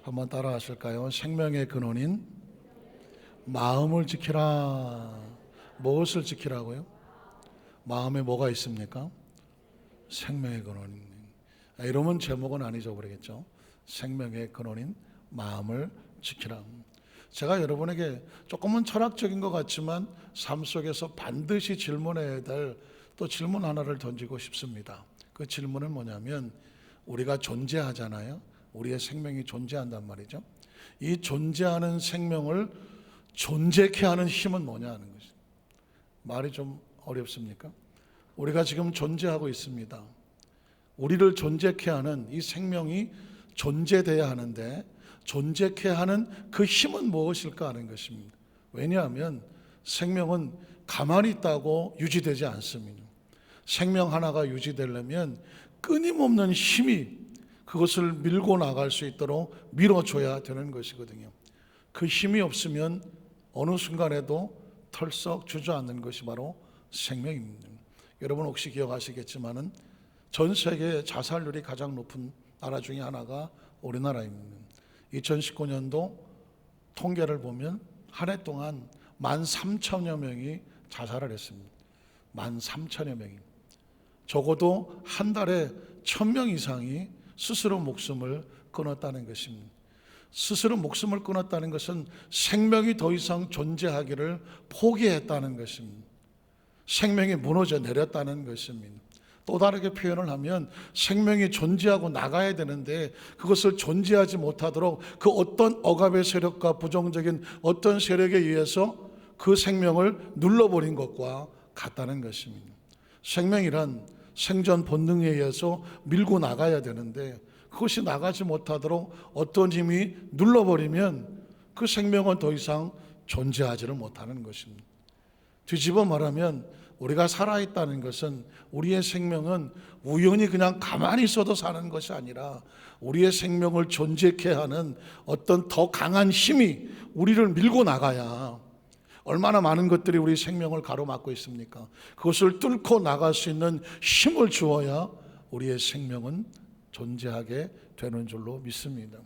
한번 따라 하실까요? 생명의 근원인 마음을 지키라. 무엇을 지키라고요? 마음에 뭐가 있습니까? 생명의 근원인. 이러면 제목은 안 잊어버리겠죠. 생명의 근원인 마음을 지키라. 제가 여러분에게 조금은 철학적인 것 같지만 삶 속에서 반드시 질문해야 될 또 질문 하나를 던지고 싶습니다. 그 질문은 뭐냐면, 우리가 존재하잖아요. 우리의 생명이 존재한단 말이죠. 이 존재하는 생명을 존재케 하는 힘은 뭐냐 하는 것이. 말이 좀 어렵습니까? 우리가 지금 존재하고 있습니다. 우리를 존재케 하는 이 생명이 존재돼야 하는데, 존재케 하는 그 힘은 무엇일까 하는 것입니다. 왜냐하면 생명은 가만히 있다고 유지되지 않습니다. 생명 하나가 유지되려면 끊임없는 힘이 그것을 밀고 나갈 수 있도록 밀어줘야 되는 것이거든요. 그 힘이 없으면 어느 순간에도 털썩 주저앉는 것이 바로 생명입니다. 여러분 혹시 기억하시겠지만은 전 세계 자살률이 가장 높은 나라 중에 하나가 우리나라입니다. 2019년도 통계를 보면 한 해 동안 13,000여 명이 자살을 했습니다. 13,000여 명이. 적어도 한 달에 1,000명 이상이 스스로 목숨을 끊었다는 것입니다. 스스로 목숨을 끊었다는 것은 생명이 더 이상 존재하기를 포기했다는 것입니다. 생명이 무너져 내렸다는 것입니다. 또 다르게 표현을 하면 생명이 존재하고 나가야 되는데 그것을 존재하지 못하도록 그 어떤 억압의 세력과 부정적인 어떤 세력에 의해서 그 생명을 눌러버린 것과 같다는 것입니다. 생명이란 생존 본능에 의해서 밀고 나가야 되는데 그것이 나가지 못하도록 어떤 힘이 눌러버리면 그 생명은 더 이상 존재하지를 못하는 것입니다. 뒤집어 말하면 우리가 살아있다는 것은, 우리의 생명은 우연히 그냥 가만히 있어도 사는 것이 아니라 우리의 생명을 존재케 하는 어떤 더 강한 힘이 우리를 밀고 나가야, 얼마나 많은 것들이 우리 생명을 가로막고 있습니까? 그것을 뚫고 나갈 수 있는 힘을 주어야 우리의 생명은 존재하게 되는 줄로 믿습니다.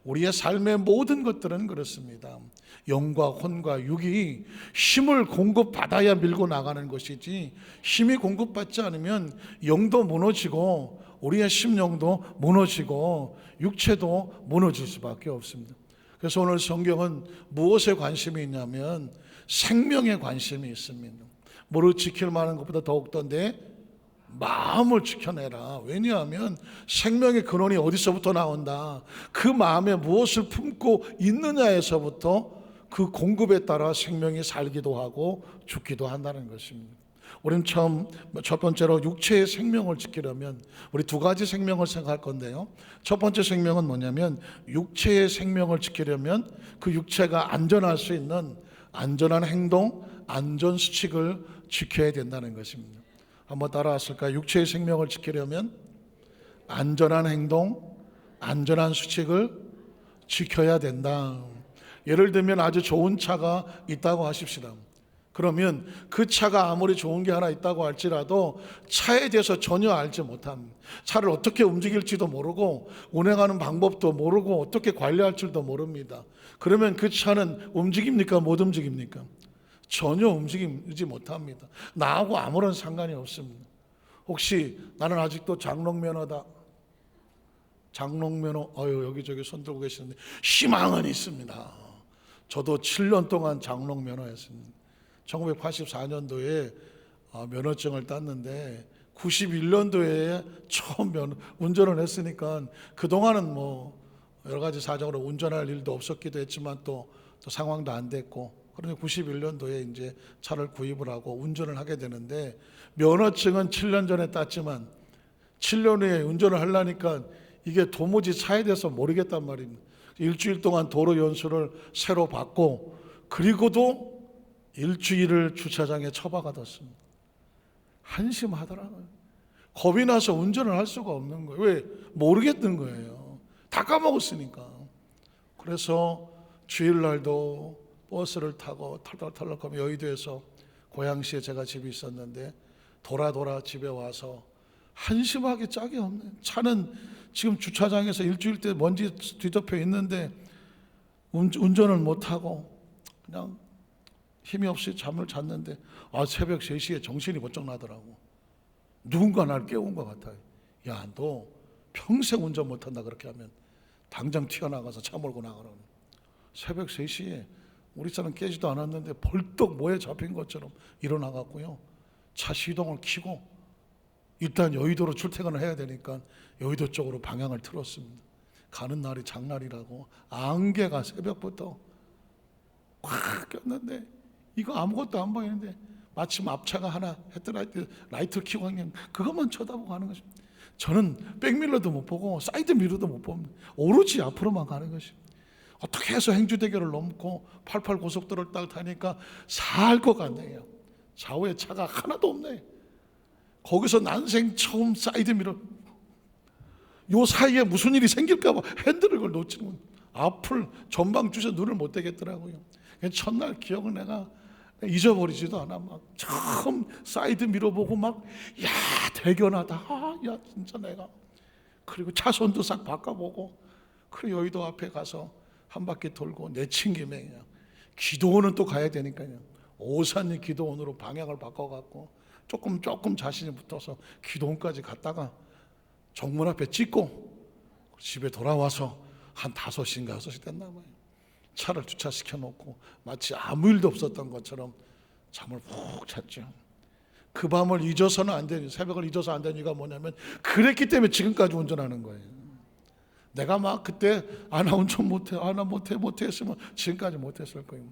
우리의 삶의 모든 것들은 그렇습니다. 영과 혼과 육이 힘을 공급받아야 밀고 나가는 것이지, 힘이 공급받지 않으면 영도 무너지고 우리의 심령도 무너지고 육체도 무너질 수밖에 없습니다. 그래서 오늘 성경은 무엇에 관심이 있냐면 생명에 관심이 있습니다. 뭐를 지킬 만한 것보다 더욱더 내 마음을 지켜내라. 왜냐하면 생명의 근원이 어디서부터 나온다? 그 마음에 무엇을 품고 있느냐에서부터 그 공급에 따라 생명이 살기도 하고 죽기도 한다는 것입니다. 우리는 첫 번째로 육체의 생명을 지키려면 우리 두 가지 생명을 생각할 건데요. 첫 번째 생명은 뭐냐면, 육체의 생명을 지키려면 그 육체가 안전할 수 있는 안전한 행동, 안전 수칙을 지켜야 된다는 것입니다. 한번 따라 하실까요? 육체의 생명을 지키려면 안전한 행동, 안전한 수칙을 지켜야 된다. 예를 들면 아주 좋은 차가 있다고 하십시다. 그러면 그 차가 아무리 좋은 게 하나 있다고 할지라도 차에 대해서 전혀 알지 못합니다. 차를 어떻게 움직일지도 모르고 운행하는 방법도 모르고 어떻게 관리할 줄도 모릅니다. 그러면 그 차는 움직입니까? 못 움직입니까? 전혀 움직이지 못합니다. 나하고 아무런 상관이 없습니다. 혹시 나는 아직도 장롱면허다, 장롱면허, 여기저기 손 들고 계시는데 희망은 있습니다. 저도 7년 동안 장롱면허였습니다. 1984년도에 면허증을 땄는데 91년도에 처음 운전을 했으니까 그동안은 뭐 여러 가지 사정으로 운전할 일도 없었기도 했지만 또 상황도 안 됐고, 그런데 91년도에 이제 차를 구입을 하고 운전을 하게 되는데, 면허증은 7년 전에 땄지만 7년 후에 운전을 하려니까 이게 도무지 차에 대해서 모르겠단 말입니다. 일주일 동안 도로 연수를 새로 받고, 그리고도 일주일을 주차장에 처박아뒀습니다. 한심하더라고요. 겁이 나서 운전을 할 수가 없는 거예요. 왜? 모르겠는 거예요. 다 까먹었으니까. 그래서 주일날도 버스를 타고 털럭털럭하면 여의도에서 고양시에 제가 집이 있었는데 돌아 집에 와서 한심하게 짝이 없네. 차는 지금 주차장에서 일주일 때 먼지 뒤덮여 있는데 운전을 못하고 그냥 힘이 없이 잠을 잤는데 새벽 3시에 정신이 번쩍 나더라고. 누군가 날 깨운 것 같아요. 야, 너 평생 운전 못한다 그렇게 하면 당장 튀어나가서 차 몰고 나가라고. 새벽 3시에 우리 차는 깨지도 않았는데 벌떡 뭐에 잡힌 것처럼 일어나갔고요. 차 시동을 켜고 일단 여의도로 출퇴근을 해야 되니까 여의도 쪽으로 방향을 틀었습니다. 가는 날이 장날이라고 안개가 새벽부터 확 꼈는데 이거 아무것도 안 보이는데 마침 앞차가 하나 헤드라이트 라이트를 켜고 그냥 그것만 쳐다보고 가는 것입니다. 저는 백밀러도 못 보고 사이드 미러도 못 봅니다. 오로지 앞으로만 가는 것입니다. 어떻게 해서 행주대교를 넘고 88 고속도로를 딱 타니까 살 것 같네요. 좌우에 차가 하나도 없네. 거기서 난생 처음 사이드 미러, 요 사이에 무슨 일이 생길까 봐 핸들을 놓치면 앞을 전방 주셔 눈을 못 떼겠더라고요. 첫날 기억을 내가 잊어버리지도 않아. 막 처음 사이드 미러 보고 막 야 대견하다. 야 진짜 내가. 그리고 차선도 싹 바꿔보고 그리고 여의도 앞에 가서 한 바퀴 돌고 내친 김에 그냥 기도원은 또 가야 되니까요. 오산리 기도원으로 방향을 바꿔갖고 조금 자신이 붙어서 기도원까지 갔다가 정문 앞에 찍고 집에 돌아와서 한 5시인가 6시 됐나 봐요. 차를 주차시켜 놓고 마치 아무 일도 없었던 것처럼 잠을 푹 잤죠. 그 밤을 잊어서는 안 되는, 새벽을 잊어서 안 되는 이유가 뭐냐면 그랬기 때문에 지금까지 운전하는 거예요. 내가 막 그때 나 운전 못해 했으면 지금까지 못했을 거예요.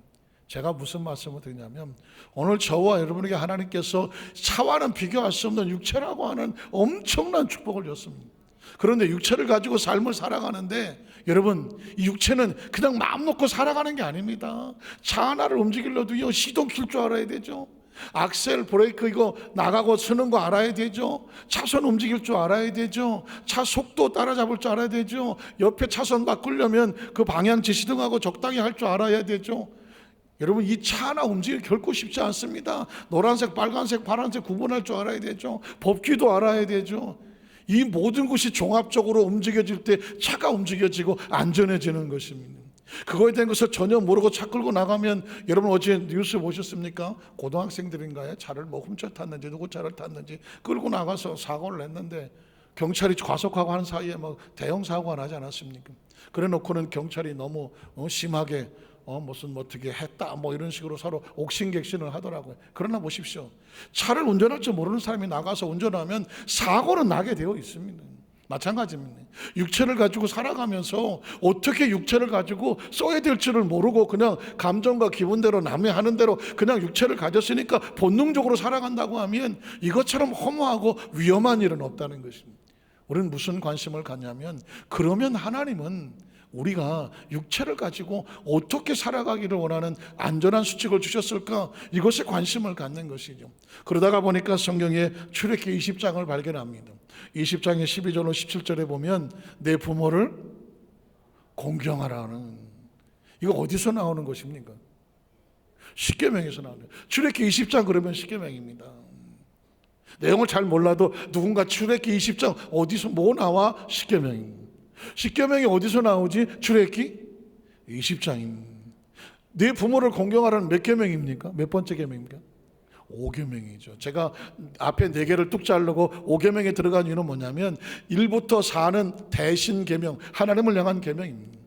제가 무슨 말씀을 드리냐면 오늘 저와 여러분에게 하나님께서 차와는 비교할 수 없는 육체라고 하는 엄청난 축복을 줬습니다. 그런데 육체를 가지고 삶을 살아가는데 여러분 이 육체는 그냥 마음 놓고 살아가는 게 아닙니다. 차 하나를 움직이려도요 시동 킬 줄 알아야 되죠. 악셀 브레이크 이거 나가고 서는 거 알아야 되죠. 차선 움직일 줄 알아야 되죠. 차 속도 따라잡을 줄 알아야 되죠. 옆에 차선 바꾸려면 그 방향 지시등하고 적당히 할 줄 알아야 되죠. 여러분 이 차 하나 움직이기 결코 쉽지 않습니다. 노란색, 빨간색, 파란색 구분할 줄 알아야 되죠. 법규도 알아야 되죠. 이 모든 것이 종합적으로 움직여질 때 차가 움직여지고 안전해지는 것입니다. 그거에 대한 것을 전혀 모르고 차 끌고 나가면 여러분 어제 뉴스 보셨습니까? 고등학생들인가요? 차를 뭐 훔쳐 탔는지 누구 차를 탔는지 끌고 나가서 사고를 냈는데 경찰이 과속하고 하는 사이에 뭐 대형 사고가 나지 않았습니까? 그래 놓고는 경찰이 너무 심하게 무슨 어떻게 했다 뭐 이런 식으로 서로 옥신객신을 하더라고요. 그러나 보십시오. 차를 운전할 줄 모르는 사람이 나가서 운전하면 사고는 나게 되어 있습니다. 마찬가지입니다. 육체를 가지고 살아가면서 어떻게 육체를 가지고 써야 될 줄을 모르고 그냥 감정과 기분대로 남의 하는 대로 그냥 육체를 가졌으니까 본능적으로 살아간다고 하면 이것처럼 허무하고 위험한 일은 없다는 것입니다. 우리는 무슨 관심을 갖냐면 그러면 하나님은 우리가 육체를 가지고 어떻게 살아가기를 원하는 안전한 수칙을 주셨을까? 이것에 관심을 갖는 것이죠. 그러다가 보니까 성경에 출애굽기 20장을 발견합니다. 20장의 12절로 17절에 보면 내 부모를 공경하라는, 이거 어디서 나오는 것입니까? 십계명에서 나오는. 출애굽기 20장 그러면 십계명입니다. 내용을 잘 몰라도 누군가 출애굽기 20장 어디서 뭐 나와? 십계명입니다. 십계명이 어디서 나오지? 출애굽기 20장입니다. 네 부모를 공경하라는 몇 계명입니까? 몇 번째 계명입니까? 5계명이죠. 제가 앞에 4개를 뚝 자르고 5계명에 들어간 이유는 뭐냐면 1부터 4는 대신 계명, 하나님을 향한 계명입니다.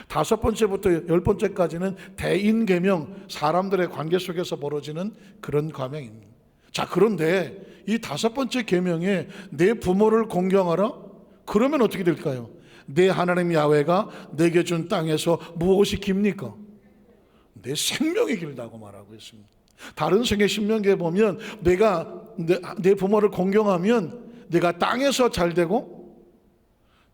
5번째부터 10번째까지는 대인 계명, 사람들의 관계 속에서 벌어지는 그런 과명입니다. 자, 그런데 이 5번째 계명에 내 부모를 공경하라? 그러면 어떻게 될까요? 내 하나님 야훼가 내게 준 땅에서 무엇이 깁니까? 내 생명이 길다고 말하고 있습니다. 다른 성경 신명기에 보면 내가 내 부모를 공경하면 내가 땅에서 잘 되고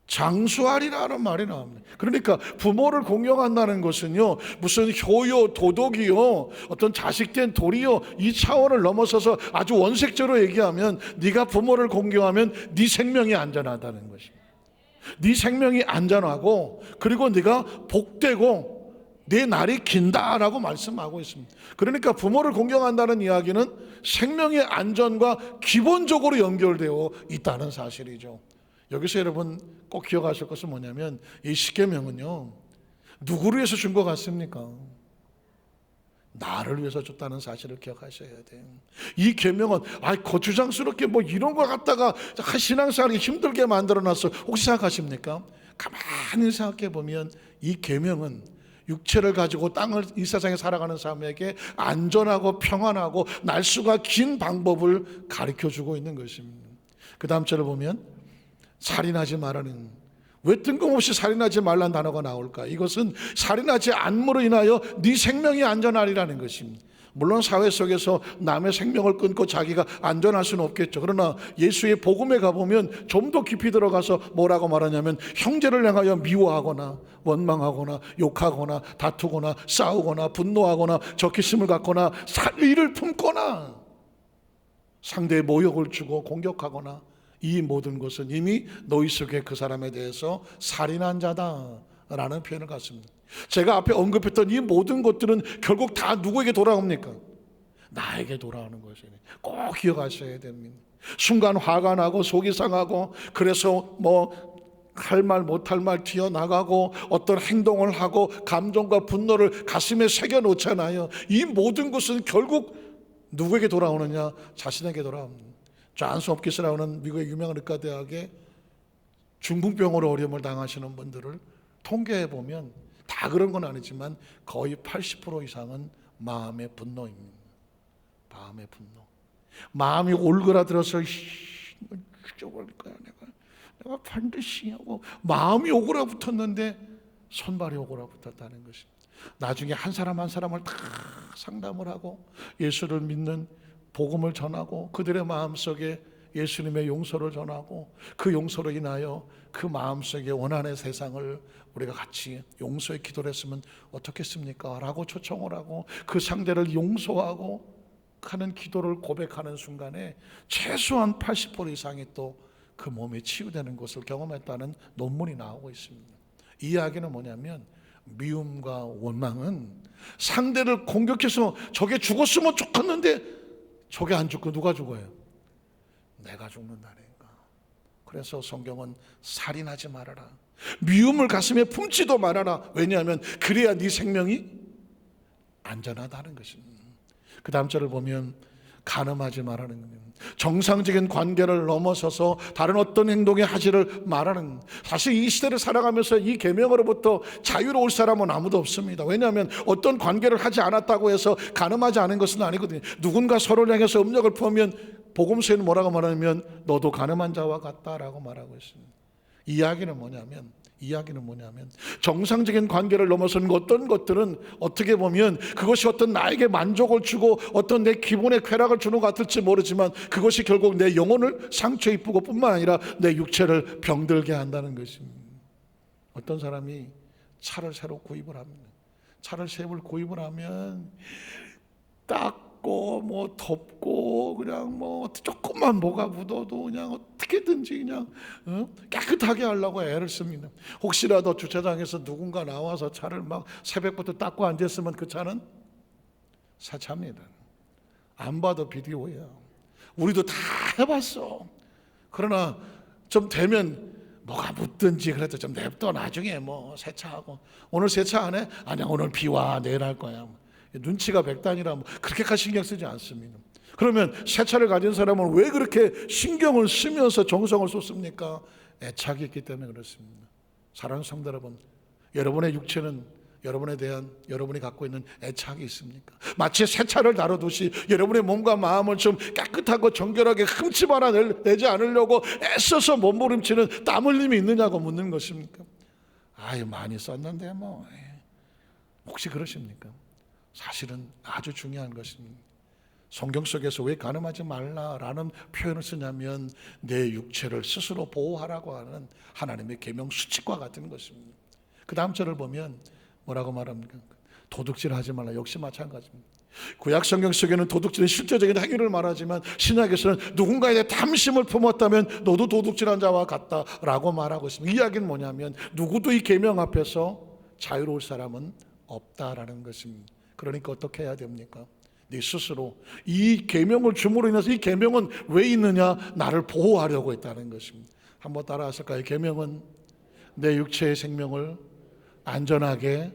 장수하리라는 말이 나옵니다. 그러니까 부모를 공경한다는 것은요 무슨 효요 도덕이요 어떤 자식된 도리요 이 차원을 넘어서서 아주 원색적으로 얘기하면 네가 부모를 공경하면 네 생명이 안전하다는 것입니다. 네 생명이 안전하고 그리고 네가 복되고 내 날이 긴다라고 말씀하고 있습니다. 그러니까 부모를 공경한다는 이야기는 생명의 안전과 기본적으로 연결되어 있다는 사실이죠. 여기서 여러분 꼭 기억하실 것은 뭐냐면 이 십계명은요, 누구를 위해서 준 것 같습니까? 나를 위해서 줬다는 사실을 기억하셔야 돼요. 이 계명은 거추장스럽게 뭐 이런 거 갖다가 신앙생활이 힘들게 만들어놨어 혹시 생각하십니까? 가만히 생각해 보면 이 계명은 육체를 가지고 땅을 이 세상에 살아가는 사람에게 안전하고 평안하고 날수가 긴 방법을 가르쳐주고 있는 것입니다. 그 다음 절을 보면 살인하지 말라는, 왜 뜬금없이 살인하지 말라는 단어가 나올까? 이것은 살인하지 않음으로 인하여 네 생명이 안전하리라는 것입니다. 물론 사회 속에서 남의 생명을 끊고 자기가 안전할 수는 없겠죠. 그러나 예수의 복음에 가보면 좀 더 깊이 들어가서 뭐라고 말하냐면 형제를 향하여 미워하거나 원망하거나 욕하거나 다투거나 싸우거나 분노하거나 적개심을 갖거나 사의를 품거나 상대의 모욕을 주고 공격하거나 이 모든 것은 이미 너희 속에 그 사람에 대해서 살인한 자다라는 표현을 갖습니다. 제가 앞에 언급했던 이 모든 것들은 결국 다 누구에게 돌아옵니까? 나에게 돌아오는 것이니 꼭 기억하셔야 됩니다. 순간 화가 나고 속이 상하고 그래서 뭐 할 말 못할 말 튀어나가고 어떤 행동을 하고 감정과 분노를 가슴에 새겨놓잖아요. 이 모든 것은 결국 누구에게 돌아오느냐? 자신에게 돌아옵니다. 존스 홉킨스라는 미국의 유명한 의과대학의 중풍병으로 어려움을 당하시는 분들을 통계해 보면 다 그런 건 아니지만 거의 80% 이상은 마음의 분노입니다. 마음의 분노. 마음이 올그라들어서 죽여버릴 거야 내가 반드시 하고 마음이 오그라붙었는데 손발이 오그라붙었다는 것입니다. 나중에 한 사람 한 사람을 다 상담을 하고 예수를 믿는 복음을 전하고 그들의 마음속에 예수님의 용서를 전하고 그 용서로 인하여 그 마음속에 원한의 세상을 우리가 같이 용서의 기도를 했으면 어떻겠습니까? 라고 초청을 하고 그 상대를 용서하고 하는 기도를 고백하는 순간에 최소한 80% 이상이 또 그 몸이 치유되는 것을 경험했다는 논문이 나오고 있습니다. 이 이야기는 뭐냐면 미움과 원망은 상대를 공격해서 저게 죽었으면 좋겠는데 저게 안 죽고 누가 죽어요? 내가 죽는다니까. 그래서 성경은 살인하지 말아라, 미움을 가슴에 품지도 말아라. 왜냐하면 그래야 네 생명이 안전하다는 것입니다. 그 다음 절을 보면 간음하지 말라는 겁니다. 정상적인 관계를 넘어서서 다른 어떤 행동에 하지를 말하는, 사실 이 시대를 살아가면서 이 계명으로부터 자유로울 사람은 아무도 없습니다. 왜냐하면 어떤 관계를 하지 않았다고 해서 간음하지 않은 것은 아니거든요. 누군가 서로를 향해서 음력을 품으면 복음서에는 뭐라고 말하냐면 너도 간음한 자와 같다라고 말하고 있습니다. 이야기는 뭐냐면 정상적인 관계를 넘어서는 어떤 것들은 어떻게 보면 그것이 어떤 나에게 만족을 주고 어떤 내 기분에 쾌락을 주는 것 같을지 모르지만 그것이 결국 내 영혼을 상처 입히고 뿐만 아니라 내 육체를 병들게 한다는 것입니다. 어떤 사람이 차를 새로 구입을 합니다. 차를 새로 구입을 하면 닦고 뭐 덮고 그냥 뭐 조금만 뭐가 묻어도 그냥 어떻게든지 그냥 깨끗하게 하려고 애를 씁니다. 혹시라도 주차장에서 누군가 나와서 차를 막 새벽부터 닦고 앉았으면 그 차는 새 차입니다. 안 봐도 비디오예요. 우리도 다 해봤어. 그러나 좀 되면 뭐가 묻든지 그래도 좀 냅둬, 나중에 뭐 세차하고. 오늘 세차 안 해? 아니야, 오늘 비와 내일 할 거야. 눈치가 백단이라 뭐 그렇게까지 신경 쓰지 않습니다. 그러면 세차를 가진 사람은 왜 그렇게 신경을 쓰면서 정성을 쏟습니까? 애착이 있기 때문에 그렇습니다. 사랑하는 성도 여러분, 여러분의 육체는 여러분에 대한 여러분이 갖고 있는 애착이 있습니까? 마치 세차를 다루듯이 여러분의 몸과 마음을 좀 깨끗하고 정결하게 흠집 하나 내지 않으려고 애써서 몸부림치는 땀 흘림이 있느냐고 묻는 것입니까? 아유, 많이 썼는데 뭐. 혹시 그러십니까? 사실은 아주 중요한 것입니다. 성경 속에서 왜 간음하지 말라라는 표현을 쓰냐면 내 육체를 스스로 보호하라고 하는 하나님의 계명 수칙과 같은 것입니다. 그 다음 절을 보면 뭐라고 말합니까? 도둑질하지 말라. 역시 마찬가지입니다. 구약 성경 속에는 도둑질은 실제적인 행위를 말하지만 신약에서는 누군가에 대해 탐심을 품었다면 너도 도둑질한 자와 같다라고 말하고 있습니다. 이 이야기는 뭐냐면 누구도 이 계명 앞에서 자유로울 사람은 없다라는 것입니다. 그러니까 어떻게 해야 됩니까? 네 스스로 이 계명을 줌으로 인해서, 이 계명은 왜 있느냐? 나를 보호하려고 했다는 것입니다. 한번 따라 하실까요? 계명은 내 육체의 생명을 안전하게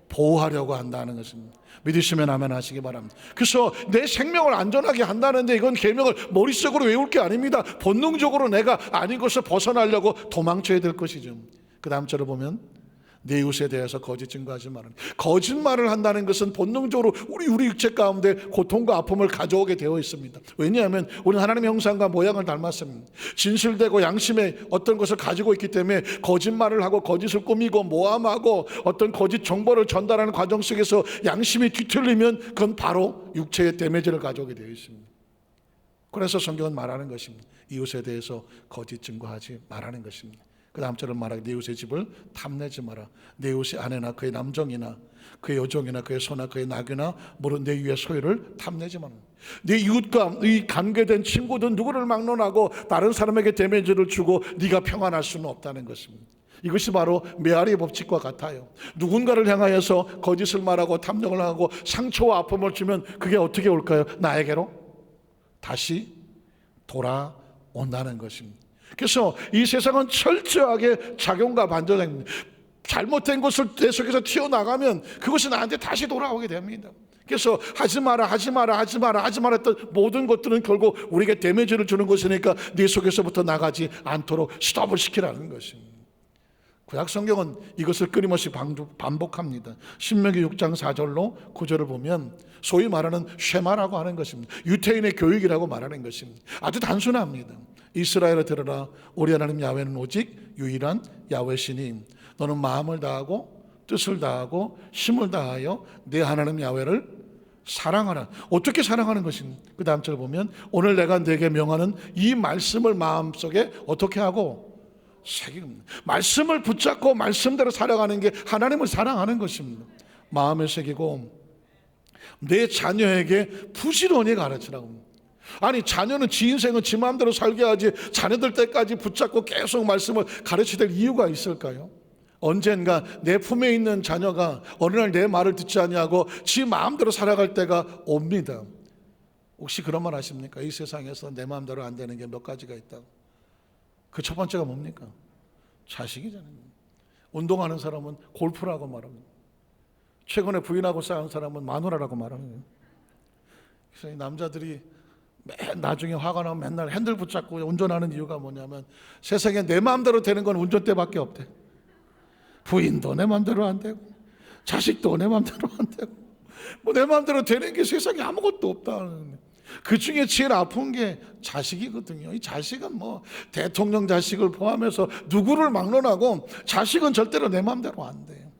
보호하려고 한다는 것입니다. 믿으시면 아멘 하시기 바랍니다. 그래서 내 생명을 안전하게 한다는데 이건 계명을 머릿속으로 외울 게 아닙니다. 본능적으로 내가 아닌 것을 벗어나려고 도망쳐야 될 것이죠. 그 다음 절을 보면 내 이웃에 대해서 거짓 증거하지 말라. 거짓말을 한다는 것은 본능적으로 우리 육체 가운데 고통과 아픔을 가져오게 되어 있습니다. 왜냐하면 우리는 하나님의 형상과 모양을 닮았습니다. 진실되고 양심의 어떤 것을 가지고 있기 때문에 거짓말을 하고 거짓을 꾸미고 모함하고 어떤 거짓 정보를 전달하는 과정 속에서 양심이 뒤틀리면 그건 바로 육체의 데미지를 가져오게 되어 있습니다. 그래서 성경은 말하는 것입니다. 이웃에 대해서 거짓 증거하지 말라는 것입니다. 그 다음 절은 말하기, 내 이웃의 집을 탐내지 마라. 내 이웃의 아내나 그의 남종이나 그의 여종이나 그의 소나 그의 나귀나 모든 내 위의 소유를 탐내지 마라. 내 이웃과 이 관계된 친구든 누구를 막론하고 다른 사람에게 데미지를 주고 네가 평안할 수는 없다는 것입니다. 이것이 바로 메아리의 법칙과 같아요. 누군가를 향하여서 거짓을 말하고 탐정을 하고 상처와 아픔을 주면 그게 어떻게 올까요? 나에게로 다시 돌아온다는 것입니다. 그래서 이 세상은 철저하게 작용과 반전입니다. 잘못된 것을 내 속에서 튀어나가면 그것이 나한테 다시 돌아오게 됩니다. 그래서 하지 마라 하지 마라 하지 마라 하지 마라 했던 모든 것들은 결국 우리에게 데미지를 주는 것이니까 네 속에서부터 나가지 않도록 스톱을 시키라는 것입니다. 구약 성경은 이것을 끊임없이 반복합니다. 신명기 6장 4절로 9절을 보면 소위 말하는 쉐마라고 하는 것입니다. 유태인의 교육이라고 말하는 것입니다. 아주 단순합니다. 이스라엘을 들으라, 우리 하나님 야훼는 오직 유일한 야훼시니 너는 마음을 다하고 뜻을 다하고 힘을 다하여 내 하나님 야훼를 사랑하라. 어떻게 사랑하는 것입니까? 그 다음 절 보면 오늘 내가 네게 명하는 이 말씀을 마음속에 어떻게 하고 새깁니다. 말씀을 붙잡고 말씀대로 살아가는 게 하나님을 사랑하는 것입니다. 마음에 새기고 내 자녀에게 부지런히 가르치라고. 아니 자녀는 지 인생은 지 마음대로 살게 하지 자녀들 때까지 붙잡고 계속 말씀을 가르치될 이유가 있을까요? 언젠가 내 품에 있는 자녀가 어느 날 내 말을 듣지 아니하고 지 마음대로 살아갈 때가 옵니다. 혹시 그런 말 아십니까? 이 세상에서 내 마음대로 안 되는 게 몇 가지가 있다고. 그 첫 번째가 뭡니까? 자식이잖아요. 운동하는 사람은 골프라고 말합니다. 최근에 부인하고 싸운 사람은 마누라라고 말합니다. 그래서 이 남자들이 나중에 화가 나면 맨날 핸들 붙잡고 운전하는 이유가 뭐냐면 세상에 내 마음대로 되는 건 운전대밖에 없대. 부인도 내 마음대로 안 되고 자식도 내 마음대로 안 되고 뭐 내 마음대로 되는 게 세상에 아무것도 없다. 그 중에 제일 아픈 게 자식이거든요. 이 자식은 뭐 대통령 자식을 포함해서 누구를 막론하고 자식은 절대로 내 마음대로 안 돼요.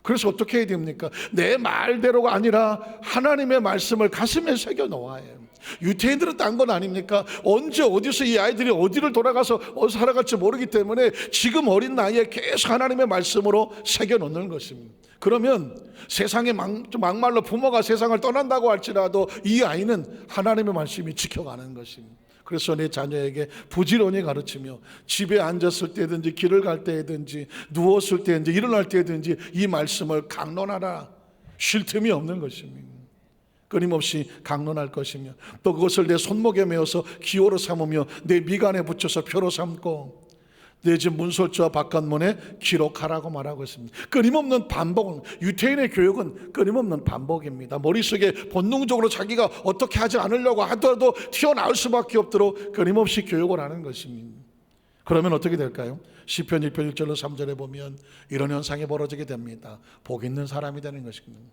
그래서 어떻게 해야 됩니까? 내 말대로가 아니라 하나님의 말씀을 가슴에 새겨 놓아야 해요. 유태인들은 딴 건 아닙니까? 언제 어디서 이 아이들이 어디를 돌아가서 어디서 살아갈지 모르기 때문에 지금 어린 나이에 계속 하나님의 말씀으로 새겨 놓는 것입니다. 그러면 세상에 막말로 부모가 세상을 떠난다고 할지라도 이 아이는 하나님의 말씀이 지켜가는 것입니다. 그래서 내 자녀에게 부지런히 가르치며 집에 앉았을 때든지 길을 갈 때든지 누웠을 때든지 일어날 때든지 이 말씀을 강론하라. 쉴 틈이 없는 것입니다. 끊임없이 강론할 것이며 또 그것을 내 손목에 메어서 기호로 삼으며 내 미간에 붙여서 표로 삼고 내 집 문설주와 바깥문에 기록하라고 말하고 있습니다. 끊임없는 반복. 유태인의 교육은 끊임없는 반복입니다. 머릿속에 본능적으로 자기가 어떻게 하지 않으려고 하더라도 튀어나올 수밖에 없도록 끊임없이 교육을 하는 것입니다. 그러면 어떻게 될까요? 시편 1편 1절로 3절에 보면 이런 현상이 벌어지게 됩니다. 복 있는 사람이 되는 것입니다.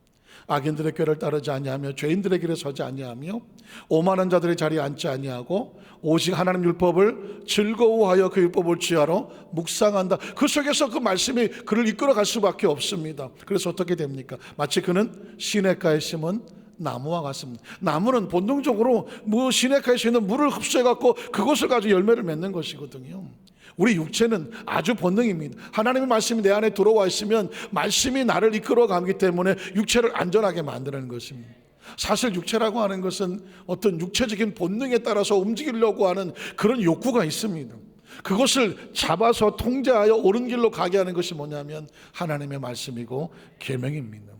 악인들의 꾀를 따르지 아니하며 죄인들의 길에 서지 아니하며 오만한 자들의 자리에 앉지 아니하고 오직 하나님 율법을 즐거워하여 그 율법을 지하러 묵상한다. 그 속에서 그 말씀이 그를 이끌어갈 수밖에 없습니다. 그래서 어떻게 됩니까? 마치 그는 시냇가에 심은 나무와 같습니다. 나무는 본능적으로 시냇가에 있는 물을 흡수해갖고 그것을 가지고 열매를 맺는 것이거든요. 우리 육체는 아주 본능입니다. 하나님의 말씀이 내 안에 들어와 있으면 말씀이 나를 이끌어가기 때문에 육체를 안전하게 만드는 것입니다. 사실 육체라고 하는 것은 어떤 육체적인 본능에 따라서 움직이려고 하는 그런 욕구가 있습니다. 그것을 잡아서 통제하여 옳은 길로 가게 하는 것이 뭐냐면 하나님의 말씀이고 계명입니다.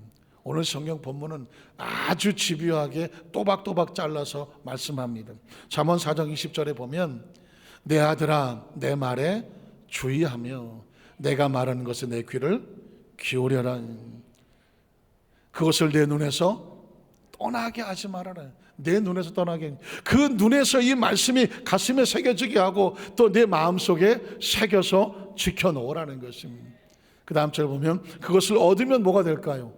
오늘 성경 본문은 아주 집요하게 또박또박 잘라서 말씀합니다. 잠언 4장 20절에 보면 내 아들아 내 말에 주의하며 내가 말하는 것에 내 귀를 기울여라. 그것을 내 눈에서 떠나게 하지 말아라. 내 눈에서 떠나게, 그 눈에서 이 말씀이 가슴에 새겨지게 하고 또 내 마음속에 새겨서 지켜놓으라는 것입니다. 그 다음 절 보면 그것을 얻으면 뭐가 될까요?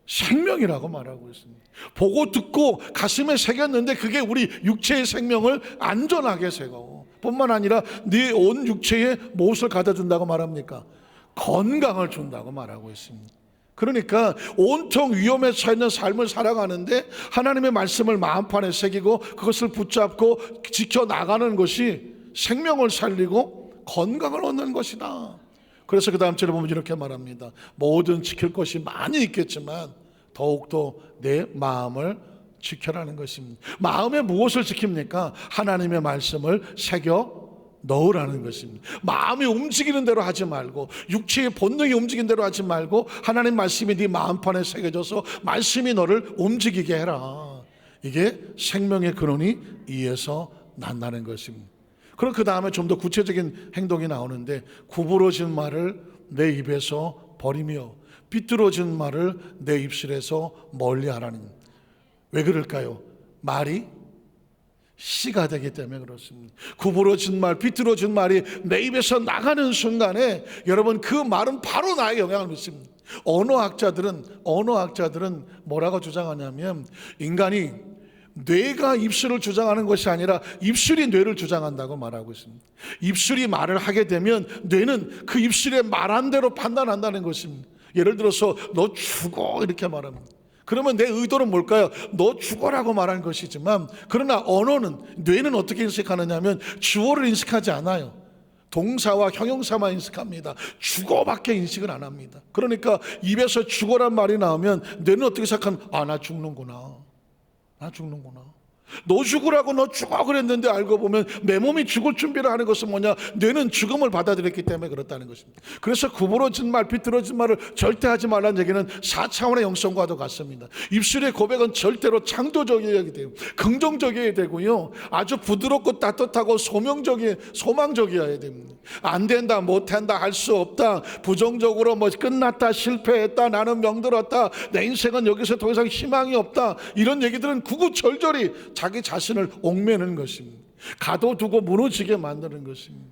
생명이라고 말하고 있습니다. 보고 듣고 가슴에 새겼는데 그게 우리 육체의 생명을 안전하게 새고, 뿐만 아니라 네 온 육체에 무엇을 가져 준다고 말합니까? 건강을 준다고 말하고 있습니다. 그러니까 온통 위험에 처해있는 삶을 살아가는데 하나님의 말씀을 마음판에 새기고 그것을 붙잡고 지켜나가는 것이 생명을 살리고 건강을 얻는 것이다. 그래서 그 다음 절에 보면 이렇게 말합니다. 모든 지킬 것이 많이 있겠지만 더욱더 내 마음을 지켜라는 것입니다. 마음에 무엇을 지킵니까? 하나님의 말씀을 새겨 넣으라는 것입니다. 마음이 움직이는 대로 하지 말고, 육체의 본능이 움직이는 대로 하지 말고 하나님 말씀이 네 마음판에 새겨져서 말씀이 너를 움직이게 해라. 이게 생명의 근원이 이에서 난다는 것입니다. 그럼 그 다음에 좀 더 구체적인 행동이 나오는데, 구부러진 말을 내 입에서 버리며 삐뚤어진 말을 내 입술에서 멀리하라는. 왜 그럴까요? 말이 씨가 되기 때문에 그렇습니다. 구부러진 말, 삐뚤어진 말이 내 입에서 나가는 순간에 여러분 그 말은 바로 나에게 영향을 미칩니다. 언어학자들은 뭐라고 주장하냐면, 인간이 뇌가 입술을 주장하는 것이 아니라 입술이 뇌를 주장한다고 말하고 있습니다. 입술이 말을 하게 되면 뇌는 그 입술의 말한 대로 판단한다는 것입니다. 예를 들어서 너 죽어 이렇게 말합니다. 그러면 내 의도는 뭘까요? 너 죽어라고 말하는 것이지만, 그러나 언어는, 뇌는 어떻게 인식하느냐 하면 주어를 인식하지 않아요. 동사와 형용사만 인식합니다. 죽어밖에 인식을 안 합니다. 그러니까 입에서 죽어란 말이 나오면 뇌는 어떻게 생각하면, 아, 나 죽는구나. 너 죽으라고 너 죽어 그랬는데 알고 보면 내 몸이 죽을 준비를 하는 것은 뭐냐? 뇌는 죽음을 받아들였기 때문에 그렇다는 것입니다. 그래서 구부러진 말, 비뚤어진 말을 절대 하지 말라는 얘기는 4차원의 영성과도 같습니다. 입술의 고백은 절대로 창조적이어야 돼요. 긍정적이어야 되고요, 아주 부드럽고 따뜻하고 소망적이어야 됩니다. 안 된다, 못한다, 할 수 없다, 부정적으로 뭐 끝났다, 실패했다, 나는 명들었다, 내 인생은 여기서 더 이상 희망이 없다, 이런 얘기들은 구구절절히 자기 자신을 옥매는 것입니다. 가둬두고 무너지게 만드는 것입니다.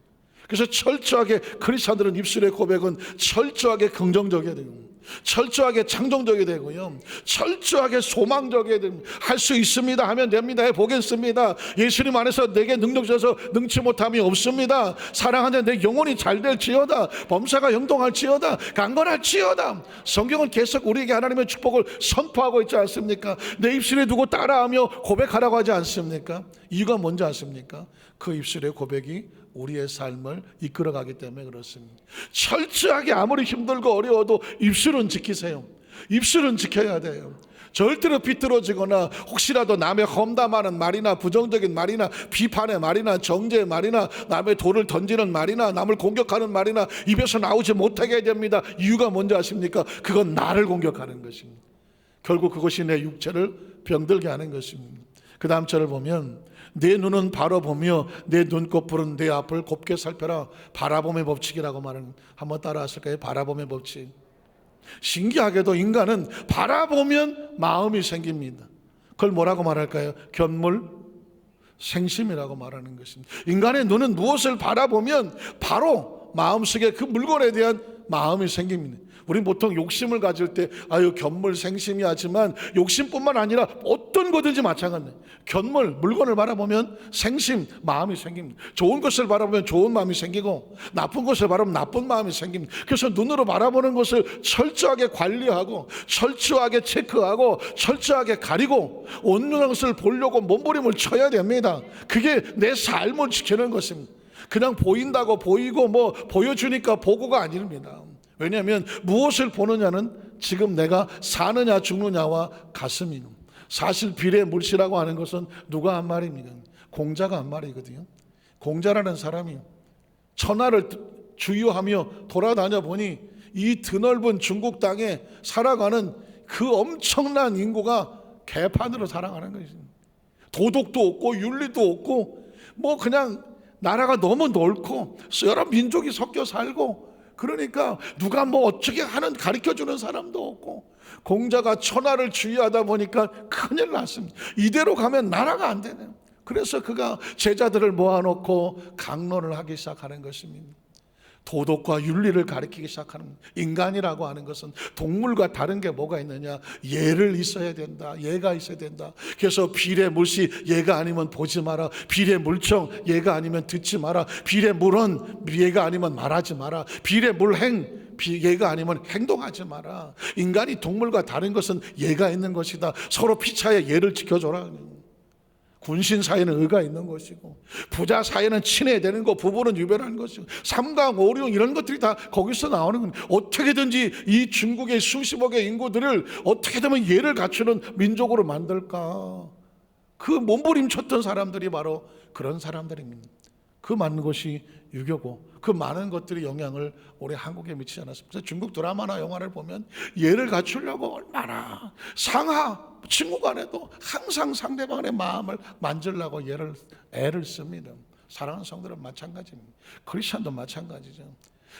그래서 철저하게 크리스찬들은 입술의 고백은 철저하게 긍정적이어야 되고, 철저하게 창조적이 되고요, 철저하게 소망적이어야 됩니다. 할 수 있습니다 하면 됩니다. 해보겠습니다. 예수님 안에서 내게 능력 주셔서 능치 못함이 없습니다. 사랑하는 내 영혼이 잘 될지어다, 범사가 형통할지어다, 강건할지어다. 성경은 계속 우리에게 하나님의 축복을 선포하고 있지 않습니까? 내 입술에 두고 따라하며 고백하라고 하지 않습니까? 이유가 뭔지 아십니까? 그 입술의 고백이 우리의 삶을 이끌어가기 때문에 그렇습니다. 철저하게 아무리 힘들고 어려워도 입술은 지키세요. 입술은 지켜야 돼요. 절대로 비뚤어지거나 혹시라도 남의 험담하는 말이나 부정적인 말이나 비판의 말이나 정죄의 말이나 남의 돌을 던지는 말이나 남을 공격하는 말이나 입에서 나오지 못하게 해야 됩니다. 이유가 뭔지 아십니까? 그건 나를 공격하는 것입니다. 결국 그것이 내 육체를 병들게 하는 것입니다. 그 다음 절을 보면, 내 눈은 바라보며 내 눈꺼풀은 내 앞을 곱게 살펴라. 바라봄의 법칙이라고 말하는, 한번 따라 하실까요? 바라봄의 법칙. 신기하게도 인간은 바라보면 마음이 생깁니다. 그걸 뭐라고 말할까요? 견물생심이라고 말하는 것입니다. 인간의 눈은 무엇을 바라보면 바로 마음속에 그 물건에 대한 마음이 생깁니다. 우린 보통 욕심을 가질 때 아유 견물생심이 하지만 욕심뿐만 아니라 어떤 거든지 마찬가지예요. 물건을 바라보면 생심, 마음이 생깁니다. 좋은 것을 바라보면 좋은 마음이 생기고 나쁜 것을 바라보면 나쁜 마음이 생깁니다. 그래서 눈으로 바라보는 것을 철저하게 관리하고 철저하게 체크하고 철저하게 가리고 온전한 것을 보려고 몸부림을 쳐야 됩니다. 그게 내 삶을 지키는 것입니다. 그냥 보인다고 보이고 뭐 보여주니까 보고가 아닙니다. 왜냐하면 무엇을 보느냐는 지금 내가 사느냐 죽느냐와 같습니다. 사실 비례 물시라고 하는 것은 누가 한 말입니까? 공자가 한 말이거든요. 공자라는 사람이 천하를 주유하며 돌아다녀 보니 이 드넓은 중국 땅에 살아가는 그 엄청난 인구가 개판으로 살아가는 것입니다. 도덕도 없고 윤리도 없고 뭐 그냥 나라가 너무 넓고 여러 민족이 섞여 살고, 그러니까 누가 뭐 어떻게 하는 가르쳐주는 사람도 없고 공자가 천하를 주의하다 보니까 큰일 났습니다. 이대로 가면 나라가 안 되네요. 그래서 그가 제자들을 모아놓고 강론을 하기 시작하는 것입니다. 도덕과 윤리를 가르치기 시작하는, 인간이라고 하는 것은 동물과 다른 게 뭐가 있느냐, 예를 있어야 된다, 예가 있어야 된다. 그래서 비례 물시 예가 아니면 보지 마라, 비례 물청 예가 아니면 듣지 마라, 비례 물언 예가 아니면 말하지 마라, 비례 물행 예가 아니면 행동하지 마라. 인간이 동물과 다른 것은 예가 있는 것이다. 서로 피차에 예를 지켜줘라. 군신 사이는 의가 있는 것이고, 부자 사이는 친해야 되는 거, 부부는 유별한 것이고, 삼강 오령 이런 것들이 다 거기서 나오는 겁니다. 어떻게든지 이 중국의 수십억의 인구들을 어떻게 되면 예를 갖추는 민족으로 만들까, 그 몸부림쳤던 사람들이 바로 그런 사람들입니다. 그 많은 것이 유교고 그 많은 것들이 영향을 우리 한국에 미치지 않았습니다. 중국 드라마나 영화를 보면 예를 갖추려고 얼마나 상하 친구 간에도 항상 상대방의 마음을 만지려고 애를 씁니다. 사랑하는 성도들은 마찬가지입니다. 크리스천도 마찬가지죠.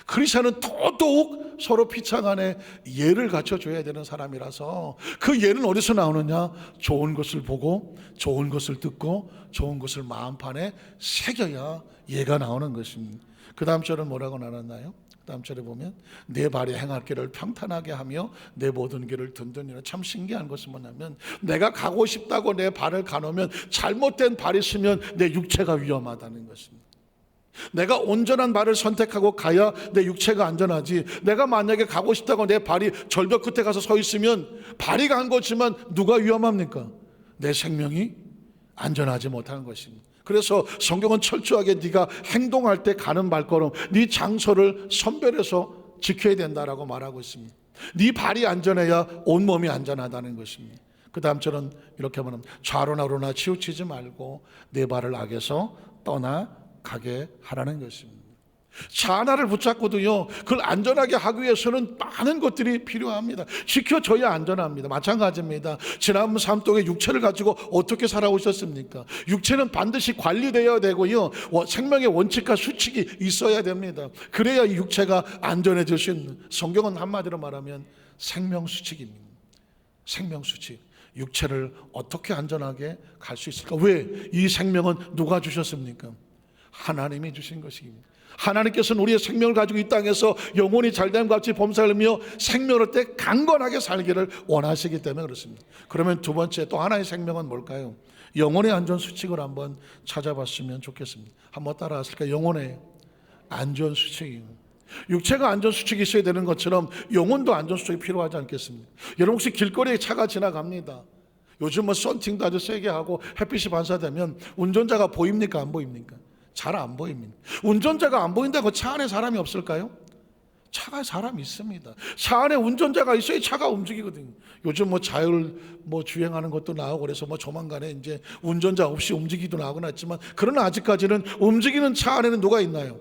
크리스천은 더더욱 서로 피차 간에 예를 갖춰줘야 되는 사람이라서, 그 예는 어디서 나오느냐, 좋은 것을 보고 좋은 것을 듣고 좋은 것을 마음판에 새겨야 예가 나오는 것입니다. 그 다음 절은 뭐라고 나눴나요? 그 다음 절에 보면 내 발이 행할 길을 평탄하게 하며 내 모든 길을 든든히 하라. 참 신기한 것은 뭐냐면, 내가 가고 싶다고 내 발을 가놓으면 잘못된 발이 있으면 내 육체가 위험하다는 것입니다. 내가 온전한 발을 선택하고 가야 내 육체가 안전하지, 내가 만약에 가고 싶다고 내 발이 절벽 끝에 가서 서 있으면 발이 간 거지만 누가 위험합니까? 내 생명이 안전하지 못한 것입니다. 그래서 성경은 철저하게 네가 행동할 때 가는 발걸음, 네 장소를 선별해서 지켜야 된다라고 말하고 있습니다. 네 발이 안전해야 온몸이 안전하다는 것입니다. 그 다음 절은 이렇게 말합니다. 좌로나 우로나 치우치지 말고 내 발을 악에서 떠나가게 하라는 것입니다. 차 하나를 붙잡고도요, 그걸 안전하게 하기 위해서는 많은 것들이 필요합니다. 지켜줘야 안전합니다. 마찬가지입니다. 지난 삶 동안 육체를 가지고 어떻게 살아오셨습니까? 육체는 반드시 관리되어야 되고요, 생명의 원칙과 수칙이 있어야 됩니다. 그래야 이 육체가 안전해질 수 있는, 성경은 한마디로 말하면 생명수칙입니다. 생명수칙. 육체를 어떻게 안전하게 갈 수 있을까? 왜? 이 생명은 누가 주셨습니까? 하나님이 주신 것입니다. 하나님께서는 우리의 생명을 가지고 이 땅에서 영혼이 잘됨과 같이 범사하며 생명을 때 강건하게 살기를 원하시기 때문에 그렇습니다. 그러면 두 번째 또 하나의 생명은 뭘까요? 영혼의 안전 수칙을 한번 찾아봤으면 좋겠습니다. 한번 따라하실까요? 영혼의 안전 수칙입니다. 육체가 안전 수칙이 있어야 되는 것처럼 영혼도 안전 수칙이 필요하지 않겠습니까? 여러분 혹시 길거리에 차가 지나갑니다. 요즘 뭐 썬팅도 아주 세게 하고 햇빛이 반사되면 운전자가 보입니까? 안 보입니까? 잘 안 보입니다. 운전자가 안 보인다고 차 안에 사람이 없을까요? 차가 사람이 있습니다. 차 안에 운전자가 있어야 차가 움직이거든요. 요즘 뭐 자율 주행하는 것도 나오고 그래서 뭐 조만간에 이제 운전자 없이 움직이기도 나오곤 했지만, 그러나 아직까지는 움직이는 차 안에는 누가 있나요?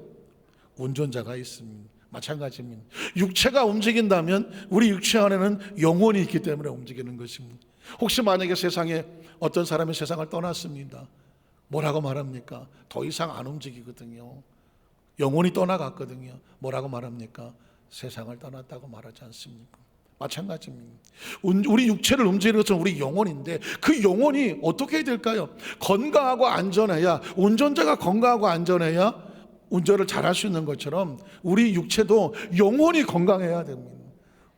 운전자가 있습니다. 마찬가지입니다. 육체가 움직인다면 우리 육체 안에는 영혼이 있기 때문에 움직이는 것입니다. 혹시 만약에 세상에 어떤 사람이 세상을 떠났습니다. 뭐라고 말합니까? 더 이상 안 움직이거든요. 영혼이 떠나갔거든요. 뭐라고 말합니까? 세상을 떠났다고 말하지 않습니까? 마찬가지입니다. 우리 육체를 움직이는 것은 우리 영혼인데, 그 영혼이 어떻게 해야 될까요? 건강하고 안전해야, 운전자가 건강하고 안전해야 운전을 잘할 수 있는 것처럼 우리 육체도 영혼이 건강해야 됩니다.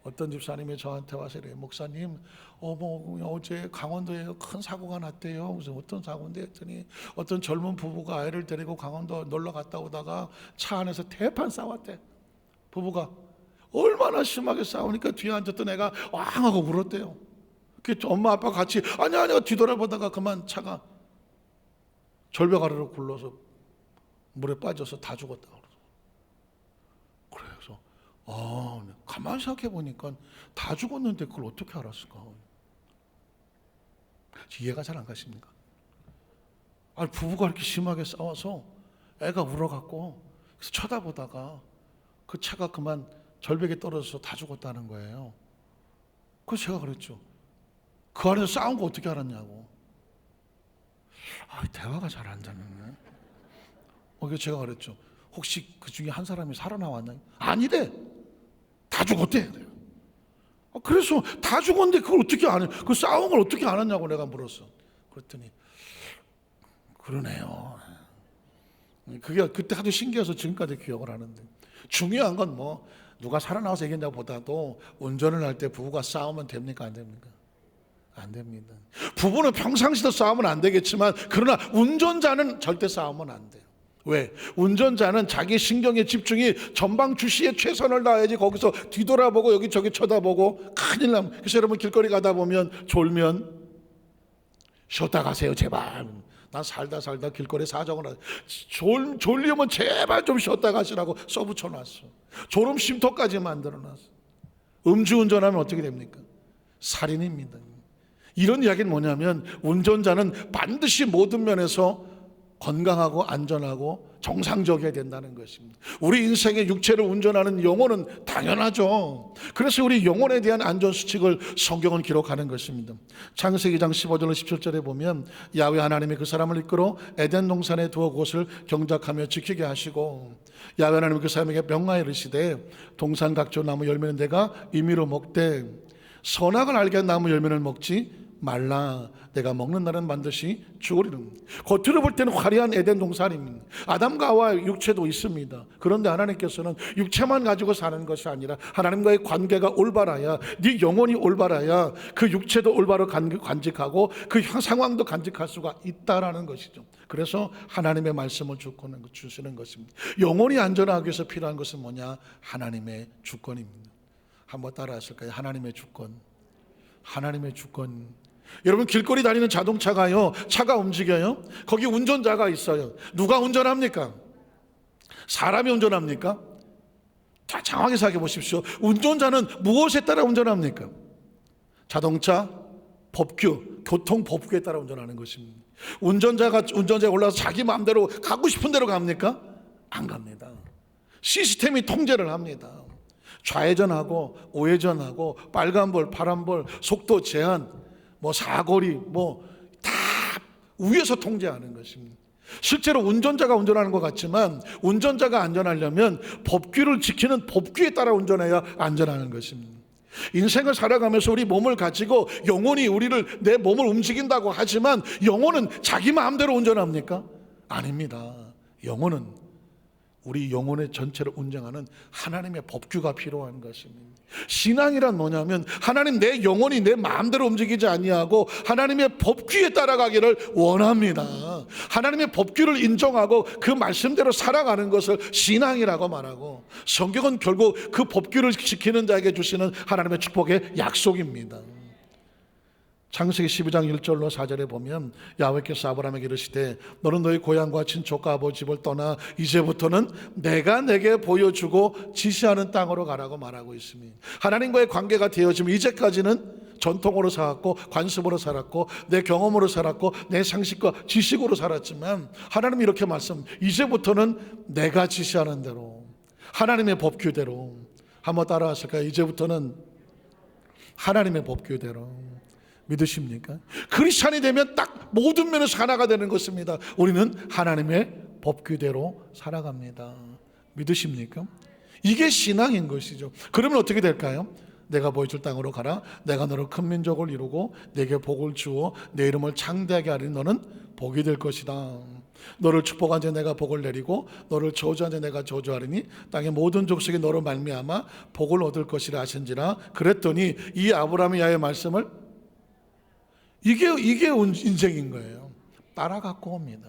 어떤 집사님이 저한테 와서 이래요. 목사님, 어제 강원도에 큰 사고가 났대요. 그래서 어떤 사고인데 했더니, 어떤 젊은 부부가 아이를 데리고 강원도 놀러 갔다 오다가 차 안에서 대판 싸웠대. 부부가 얼마나 심하게 싸우니까 뒤에 앉았던 애가 왕 하고 울었대요. 엄마 아빠 같이 아니야 뒤돌아보다가 그만 차가 절벽 아래로 굴러서 물에 빠져서 다 죽었다. 그래서 가만히 생각해 보니까 다 죽었는데 그걸 어떻게 알았을까? 이해가 잘 안 가십니까? 아니, 부부가 이렇게 심하게 싸워서 애가 울어갖고 그래서 쳐다보다가 그 차가 그만 절벽에 떨어져서 다 죽었다는 거예요. 그래서 제가 그랬죠. 그 안에서 싸운 거 어떻게 알았냐고. 대화가 잘 안 되네. 그래서 제가 그랬죠. 혹시 그 중에 한 사람이 살아나왔나요? 아니래. 다 죽었대. 그래서 다 죽었는데 그걸 어떻게 안 해? 그 싸운 걸 어떻게 알았냐고 내가 물었어. 그랬더니 그러네요. 그게 그때 아주 신기해서 지금까지 기억을 하는데, 중요한 건 뭐 누가 살아나와서 얘기한다고 보다도 운전을 할 때 부부가 싸우면 됩니까? 안 됩니까? 안 됩니다. 부부는 평상시도 싸우면 안 되겠지만, 그러나 운전자는 절대 싸우면 안 돼요. 왜? 운전자는 자기 신경의 집중이 전방 주시에 최선을 다해야지 거기서 뒤돌아보고 여기저기 쳐다보고 큰일 나면. 그래서 여러분 길거리 가다 보면 졸면 쉬었다 가세요 제발. 난 살다 길거리에 사정을 하죠. 졸리면 제발 좀 쉬었다 가시라고 써붙여놨어. 졸음 쉼터까지 만들어놨어. 음주운전하면 어떻게 됩니까? 살인입니다. 이런 이야기는 뭐냐면, 운전자는 반드시 모든 면에서 건강하고 안전하고 정상적이어야 된다는 것입니다. 우리 인생의 육체를 운전하는 영혼은 당연하죠. 그래서 우리 영혼에 대한 안전수칙을 성경은 기록하는 것입니다. 창세기 2장 15절로 17절에 보면, 야훼 하나님이 그 사람을 이끌어 에덴 동산에 두어 그것을 경작하며 지키게 하시고, 야훼 하나님이 그 사람에게 명하여 이르시되 동산 각종 나무 열매는 내가 임의로 먹되 선악을 알게 한 나무 열매를 먹지 말라. 내가 먹는 날은 반드시 죽으리라. 겉으로 볼 때는 화려한 에덴 동산입니다. 아담과 하와 육체도 있습니다. 그런데 하나님께서는 육체만 가지고 사는 것이 아니라 하나님과의 관계가 올바라야, 네 영혼이 올바라야 그 육체도 올바로 간직하고 그 상황도 간직할 수가 있다라는 것이죠. 그래서 하나님의 말씀을 주시는 것입니다. 영혼이 안전하기 위해서 필요한 것은 뭐냐? 하나님의 주권입니다. 한번 따라 하실까요? 하나님의 주권. 하나님의 주권. 여러분, 길거리 다니는 자동차가요, 차가 움직여요. 거기 운전자가 있어요. 누가 운전합니까? 사람이 운전합니까? 자, 장황하게 생각해 보십시오. 운전자는 무엇에 따라 운전합니까? 자동차 법규, 교통 법규에 따라 운전하는 것입니다. 운전자에 올라서 자기 마음대로 가고 싶은 대로 갑니까? 안 갑니다. 시스템이 통제를 합니다. 좌회전하고 우회전하고 빨간불, 파란불, 속도 제한, 사거리, 다 위에서 통제하는 것입니다. 실제로 운전자가 운전하는 것 같지만, 운전자가 안전하려면 법규를 지키는 법규에 따라 운전해야 안전하는 것입니다. 인생을 살아가면서 우리 몸을 가지고 영혼이 내 몸을 움직인다고 하지만, 영혼은 자기 마음대로 운전합니까? 아닙니다. 영혼은 우리 영혼의 전체를 운영하는 하나님의 법규가 필요한 것입니다. 신앙이란 뭐냐면, 하나님 내 영혼이 내 마음대로 움직이지 아니하고 하나님의 법규에 따라가기를 원합니다. 하나님의 법규를 인정하고 그 말씀대로 살아가는 것을 신앙이라고 말하고, 성경은 결국 그 법규를 지키는 자에게 주시는 하나님의 축복의 약속입니다. 창세기 12장 1절로 4절에 보면, 야훼께서 아브라함에게 이르시되 너는 너희 고향과 친족과 아버지 집을 떠나 이제부터는 내가 내게 보여주고 지시하는 땅으로 가라고 말하고 있습니다. 하나님과의 관계가 되어지면, 이제까지는 전통으로 살았고 관습으로 살았고 내 경험으로 살았고 내 상식과 지식으로 살았지만, 하나님이 이렇게 이제부터는 내가 지시하는 대로, 하나님의 법규대로. 한번 따라 하실까요? 이제부터는 하나님의 법규대로. 믿으십니까? 크리스찬이 되면 딱 모든 면에서 하나가 되는 것입니다. 우리는 하나님의 법규대로 살아갑니다. 믿으십니까? 이게 신앙인 것이죠. 그러면 어떻게 될까요? 내가 보여줄 땅으로 가라. 내가 너를 큰 민족을 이루고 내게 복을 주어 내 이름을 창대하게 하리니 너는 복이 될 것이다. 너를 축복한 자 내가 복을 내리고 너를 저주한 자 내가 저주하리니 땅의 모든 족속이 너로 말미암아 복을 얻을 것이라 하신지라. 그랬더니 이 아브라함의 야의 말씀을, 이게 인생인 거예요. 따라갖고 옵니다.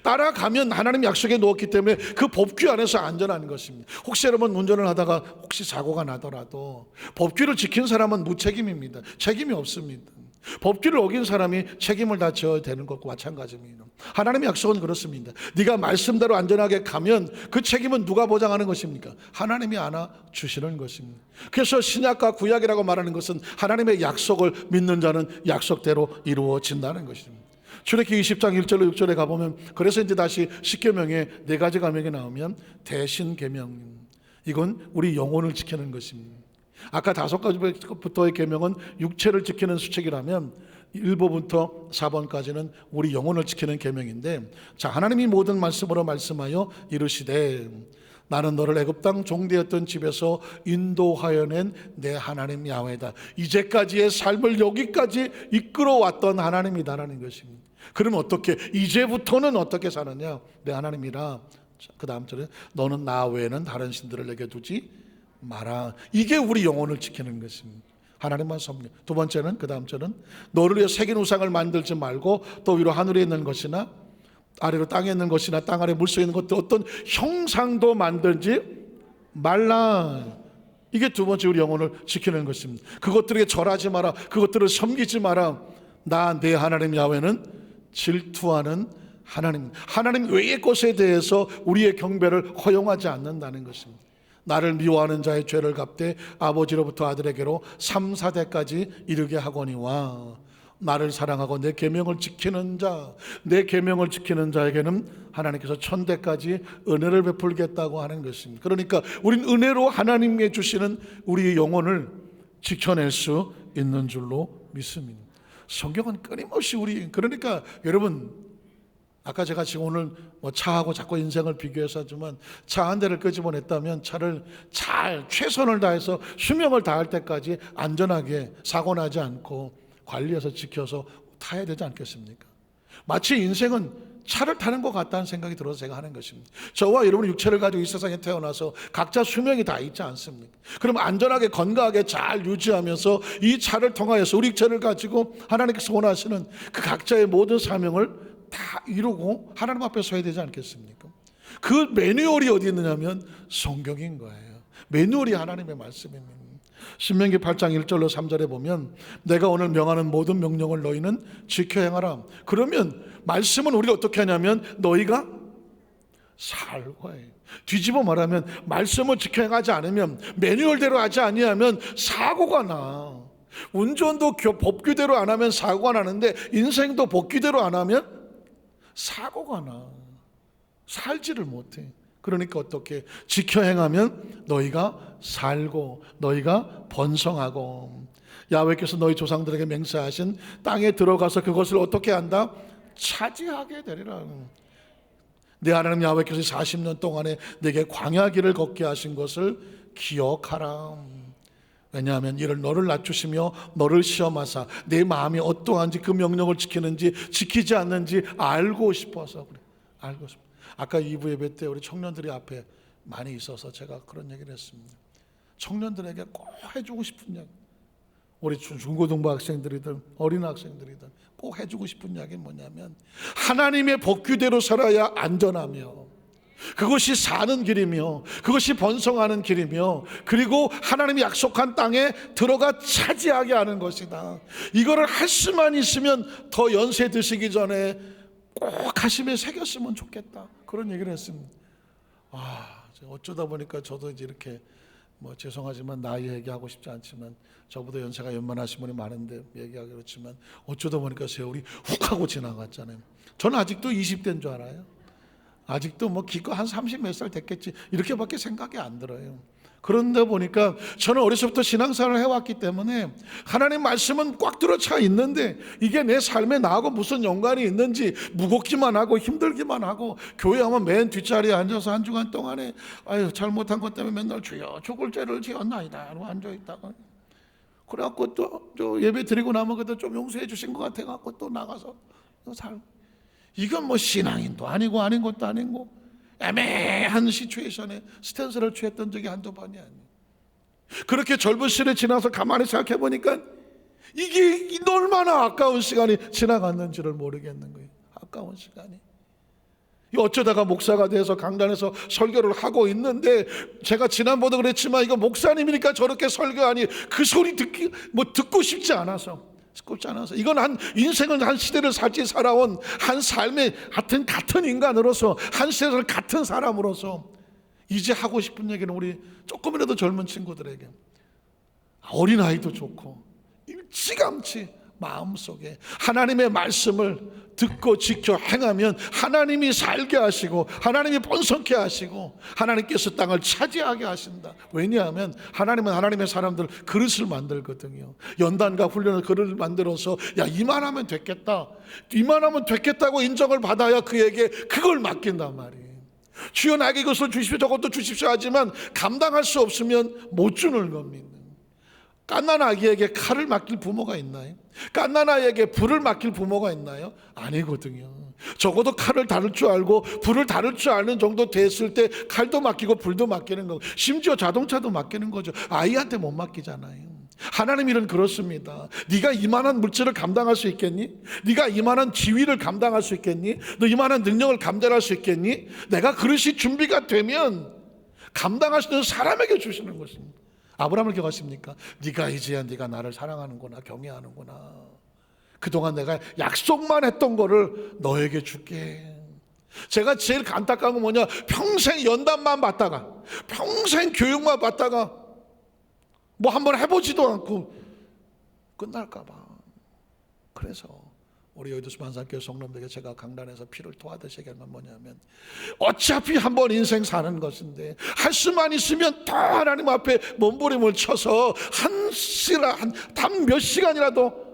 따라가면 하나님 약속에 놓았기 때문에 그 법규 안에서 안전한 것입니다. 혹시 여러분 운전을 하다가 혹시 사고가 나더라도 법규를 지킨 사람은 무책임입니다. 책임이 없습니다. 법규를 어긴 사람이 책임을 다 져야 되는 것과 마찬가지입니다. 하나님의 약속은 그렇습니다. 네가 말씀대로 안전하게 가면 그 책임은 누가 보장하는 것입니까? 하나님이 안아주시는 것입니다. 그래서 신약과 구약이라고 말하는 것은 하나님의 약속을 믿는 자는 약속대로 이루어진다는 것입니다. 출애굽기 20장 1절로 6절에 가보면, 그래서 이제 다시 십계명에 네 가지 계명이 나오면 대신 계명, 이건 우리 영혼을 지키는 것입니다. 아까 5가지부터의 계명은 육체를 지키는 수칙이라면 1부부터 4번까지는 우리 영혼을 지키는 계명인데, 자, 하나님이 모든 말씀으로 말씀하여 이르시되 나는 너를 애굽 땅 종되었던 집에서 인도하여 낸 내 하나님 야훼다. 이제까지의 삶을 여기까지 이끌어왔던 하나님이다라는 것입니다. 그러면 어떻게, 이제부터는 어떻게 사느냐? 내 하나님이라. 그 다음 절에 너는 나 외에는 다른 신들을 내게 두지 마라. 이게 우리 영혼을 지키는 것입니다. 하나님만 섬겨. 두 번째는, 그 다음 절은 너를 위해 새긴 우상을 만들지 말고 또 위로 하늘에 있는 것이나 아래로 땅에 있는 것이나 땅 아래 물속에 있는 것도 어떤 형상도 만들지 말라. 이게 두 번째 우리 영혼을 지키는 것입니다. 그것들에게 절하지 마라. 그것들을 섬기지 마라. 나 내 하나님 야훼는 질투하는 하나님, 하나님 외의 것에 대해서 우리의 경배를 허용하지 않는다는 것입니다. 나를 미워하는 자의 죄를 갚되 아버지로부터 아들에게로 3, 4대까지 이르게 하거니와 나를 사랑하고 내 계명을 지키는 자, 내 계명을 지키는 자에게는 하나님께서 1000대까지 은혜를 베풀겠다고 하는 것입니다. 그러니까 우린 은혜로 하나님이 주시는 우리의 영혼을 지켜낼 수 있는 줄로 믿습니다. 성경은 끊임없이 그러니까 여러분, 아까 제가 지금 오늘 차하고 자꾸 인생을 비교해서 하지만, 차 한 대를 끄집어냈다면 차를 잘 최선을 다해서 수명을 다할 때까지 안전하게 사고 나지 않고 관리해서 지켜서 타야 되지 않겠습니까? 마치 인생은 차를 타는 것 같다는 생각이 들어서 제가 하는 것입니다. 저와 여러분은 육체를 가지고 이 세상에 태어나서 각자 수명이 다 있지 않습니까? 그럼 안전하게 건강하게 잘 유지하면서 이 차를 통하여서 우리 육체를 가지고 하나님께서 원하시는 그 각자의 모든 사명을 다 이루고 하나님 앞에 서야 되지 않겠습니까? 그 매뉴얼이 어디 있느냐면 성경인 거예요. 매뉴얼이 하나님의 말씀입니다. 신명기 8장 1절로 3절에 보면 내가 오늘 명하는 모든 명령을 너희는 지켜 행하라. 그러면 말씀은 우리가 어떻게 하냐면 너희가 살고 해요. 뒤집어 말하면 말씀을 지켜 행하지 않으면, 매뉴얼대로 하지 아니하면 사고가 나. 운전도 법규대로 안 하면 사고가 나는데 인생도 법규대로 안 하면 사고가 나. 살지를 못해. 그러니까 어떻게 지켜 행하면 너희가 살고 너희가 번성하고, 야훼께서 너희 조상들에게 맹세하신 땅에 들어가서 그것을 어떻게 한다? 차지하게 되리라. 내 하나님 야훼께서 40년 동안에 내게 광야길을 걷게 하신 것을 기억하라. 왜냐하면 이를 너를 낮추시며 너를 시험하사 내 마음이 어떠한지 그 명령을 지키는지 지키지 않는지 알고 싶어서 그래. 알고 싶어. 아까 2부 예배 때 우리 청년들이 앞에 많이 있어서 제가 그런 얘기를 했습니다. 청년들에게 꼭 해주고 싶은 이야기, 우리 중고등부 학생들이든 어린 학생들이든 꼭 해주고 싶은 이야기는 뭐냐면, 하나님의 법규대로 살아야 안전하며 그것이 사는 길이며 그것이 번성하는 길이며, 그리고 하나님이 약속한 땅에 들어가 차지하게 하는 것이다. 이거를 할 수만 있으면 더 연세 드시기 전에 꼭 가슴에 새겼으면 좋겠다, 그런 얘기를 했습니다. 어쩌다 보니까 저도 이제 이렇게 죄송하지만 나이 얘기하고 싶지 않지만 저보다 연세가 연만하신 분이 많은데 얘기하기 그렇지만 어쩌다 보니까 세월이 훅 하고 지나갔잖아요. 저는 아직도 20대인 줄 알아요. 아직도 기껏 한 30 몇 살 됐겠지 이렇게밖에 생각이 안 들어요. 그런데 보니까 저는 어려서부터 신앙생활을 해왔기 때문에 하나님 말씀은 꽉 들어차 있는데 이게 내 삶에 나하고 무슨 연관이 있는지, 무겁기만 하고 힘들기만 하고 교회 하면 맨 뒷자리에 앉아서 한 주간 동안에 잘못한 것 때문에 맨날 주여 죽을 죄를 지었나이다 하고 앉아있다가, 그래갖고 또 예배 드리고 나면 그래도 좀 용서해 주신 것 같아갖고 또 나가서 살고, 이건 신앙인도 아니고 아닌 것도 아니고 애매한 시츄에이션에 스탠스를 취했던 적이 한두 번이 아니에요. 그렇게 젊은 시를 지나서 가만히 생각해 보니까 이게 얼마나 아까운 시간이 지나갔는지를 모르겠는 거예요. 아까운 시간이. 어쩌다가 목사가 돼서 강단에서 설교를 하고 있는데, 제가 지난번도 그랬지만 이거 목사님이니까 저렇게 설교하니 그 소리 듣고 싶지 않아서. 이건 인생은 한 시대를 살아온 한 삶의 같은 인간으로서, 한 시대를 같은 사람으로서 이제 하고 싶은 얘기는 우리 조금이라도 젊은 친구들에게, 어린아이도 좋고 일찌감치 마음속에 하나님의 말씀을 듣고 지켜 행하면 하나님이 살게 하시고 하나님이 번성케 하시고 하나님께서 땅을 차지하게 하신다. 왜냐하면 하나님은 하나님의 사람들 그릇을 만들거든요. 연단과 훈련을 그릇을 만들어서 야 이만하면 됐겠다, 이만하면 됐겠다고 인정을 받아야 그에게 그걸 맡긴단 말이에요. 주여 나에게 이것을 주십시오 저것도 주십시오 하지만 감당할 수 없으면 못 주는 겁니다. 갓난 아기에게 칼을 맡길 부모가 있나요? 갓난 아이에게 불을 맡길 부모가 있나요? 아니거든요. 적어도 칼을 다룰 줄 알고 불을 다룰 줄 아는 정도 됐을 때 칼도 맡기고 불도 맡기는 거고 심지어 자동차도 맡기는 거죠. 아이한테 못 맡기잖아요. 하나님 일은 그렇습니다. 네가 이만한 물질을 감당할 수 있겠니? 네가 이만한 지위를 감당할 수 있겠니? 너 이만한 능력을 감당할 수 있겠니? 내가 그릇이 준비가 되면 감당할 수 있는 사람에게 주시는 것입니다. 아브라함을 기억하십니까? 네가 이제야 네가 나를 사랑하는구나, 경외하는구나. 그동안 내가 약속만 했던 거를 너에게 줄게. 제가 제일 안타까운 건 뭐냐, 평생 연단만 받다가 평생 교육만 받다가 뭐 한번 해보지도 않고 끝날까 봐. 그래서 우리 여의도 수만산교회 성도들에게 제가 강단에서 피를 토하듯이 얘기한 건 뭐냐면, 어차피 한번 인생 사는 것인데 할 수만 있으면 더 하나님 앞에 몸부림을 쳐서 단 몇 시간이라도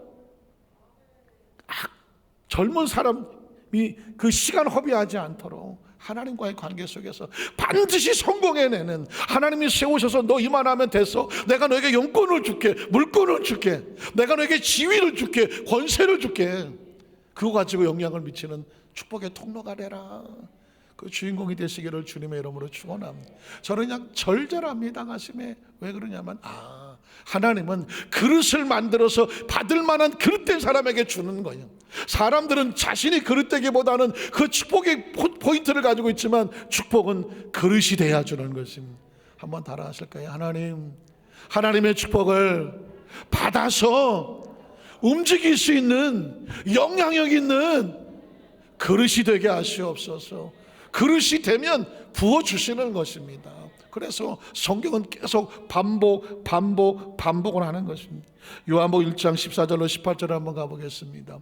젊은 사람이 그 시간 허비하지 않도록 하나님과의 관계 속에서 반드시 성공해내는, 하나님이 세우셔서 너 이만하면 됐어, 내가 너에게 영권을 줄게, 물권을 줄게, 내가 너에게 지위를 줄게, 권세를 줄게, 그거 가지고 영향을 미치는 축복의 통로가 되라. 그 주인공이 되시기를 주님의 이름으로 축원합니다. 저는 그냥 절절합니다 가슴에. 왜 그러냐면 하나님은 그릇을 만들어서 받을 만한 그릇된 사람에게 주는 거예요. 사람들은 자신이 그릇되기보다는 그 축복의 포인트를 가지고 있지만 축복은 그릇이 돼야 주는 것입니다. 한번 따라 하실까요? 하나님의 축복을 받아서 움직일 수 있는 영향력 있는 그릇이 되게 하시옵소서. 그릇이 되면 부어주시는 것입니다. 그래서 성경은 계속 반복을 하는 것입니다. 요한복음 1장 14절로 18절 한번 가보겠습니다.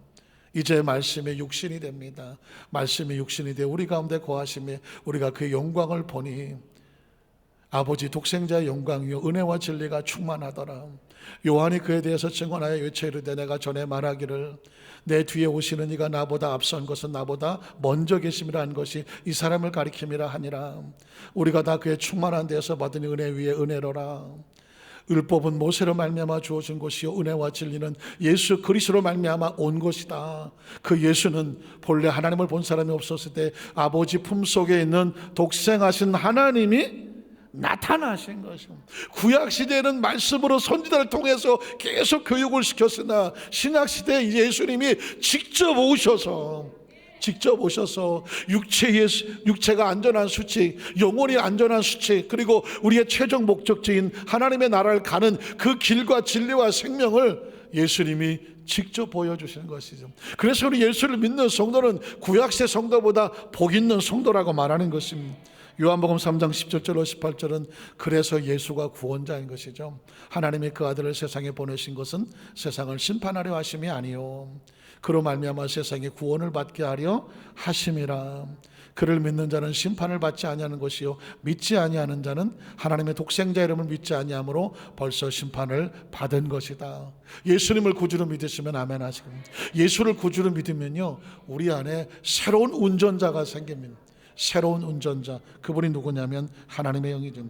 이제 말씀이 육신이 됩니다. 말씀이 육신이 되어 우리 가운데 거하시며 우리가 그의 영광을 보니 아버지 독생자의 영광이요 은혜와 진리가 충만하더라. 요한이 그에 대해서 증언하여 외쳐 이르되 내가 전에 말하기를 내 뒤에 오시는 이가 나보다 앞선 것은 나보다 먼저 계심이라 한 것이 이 사람을 가리킴이라 하니라. 우리가 다 그의 충만한 데에서 받은 은혜 위에 은혜로라. 율법은 모세로 말미암아 주어진 것이요 은혜와 진리는 예수 그리스도로 말미암아 온 것이다. 그 예수는 본래 하나님을 본 사람이 없었을 때 아버지 품속에 있는 독생하신 하나님이 나타나신 것입니다. 구약시대에는 말씀으로 선지자를 통해서 계속 교육을 시켰으나 신약시대에 예수님이 직접 오셔서 육체가 안전한 수칙, 영혼이 안전한 수칙, 그리고 우리의 최종 목적지인 하나님의 나라를 가는 그 길과 진리와 생명을 예수님이 직접 보여주시는 것이죠. 그래서 우리 예수를 믿는 성도는 구약시대 성도보다 복 있는 성도라고 말하는 것입니다. 요한복음 3장 17절로 18절은 그래서 예수가 구원자인 것이죠. 하나님이 그 아들을 세상에 보내신 것은 세상을 심판하려 하심이 아니요 그로 말미암아 세상에 구원을 받게 하려 하심이라. 그를 믿는 자는 심판을 받지 아니하는 것이요 믿지 아니하는 자는 하나님의 독생자 이름을 믿지 아니함으로 벌써 심판을 받은 것이다. 예수님을 구주로 믿으시면 아멘 하시고, 예수를 구주로 믿으면요 우리 안에 새로운 운전자가 생깁니다. 새로운 운전자, 그분이 누구냐면 하나님의 영이죠.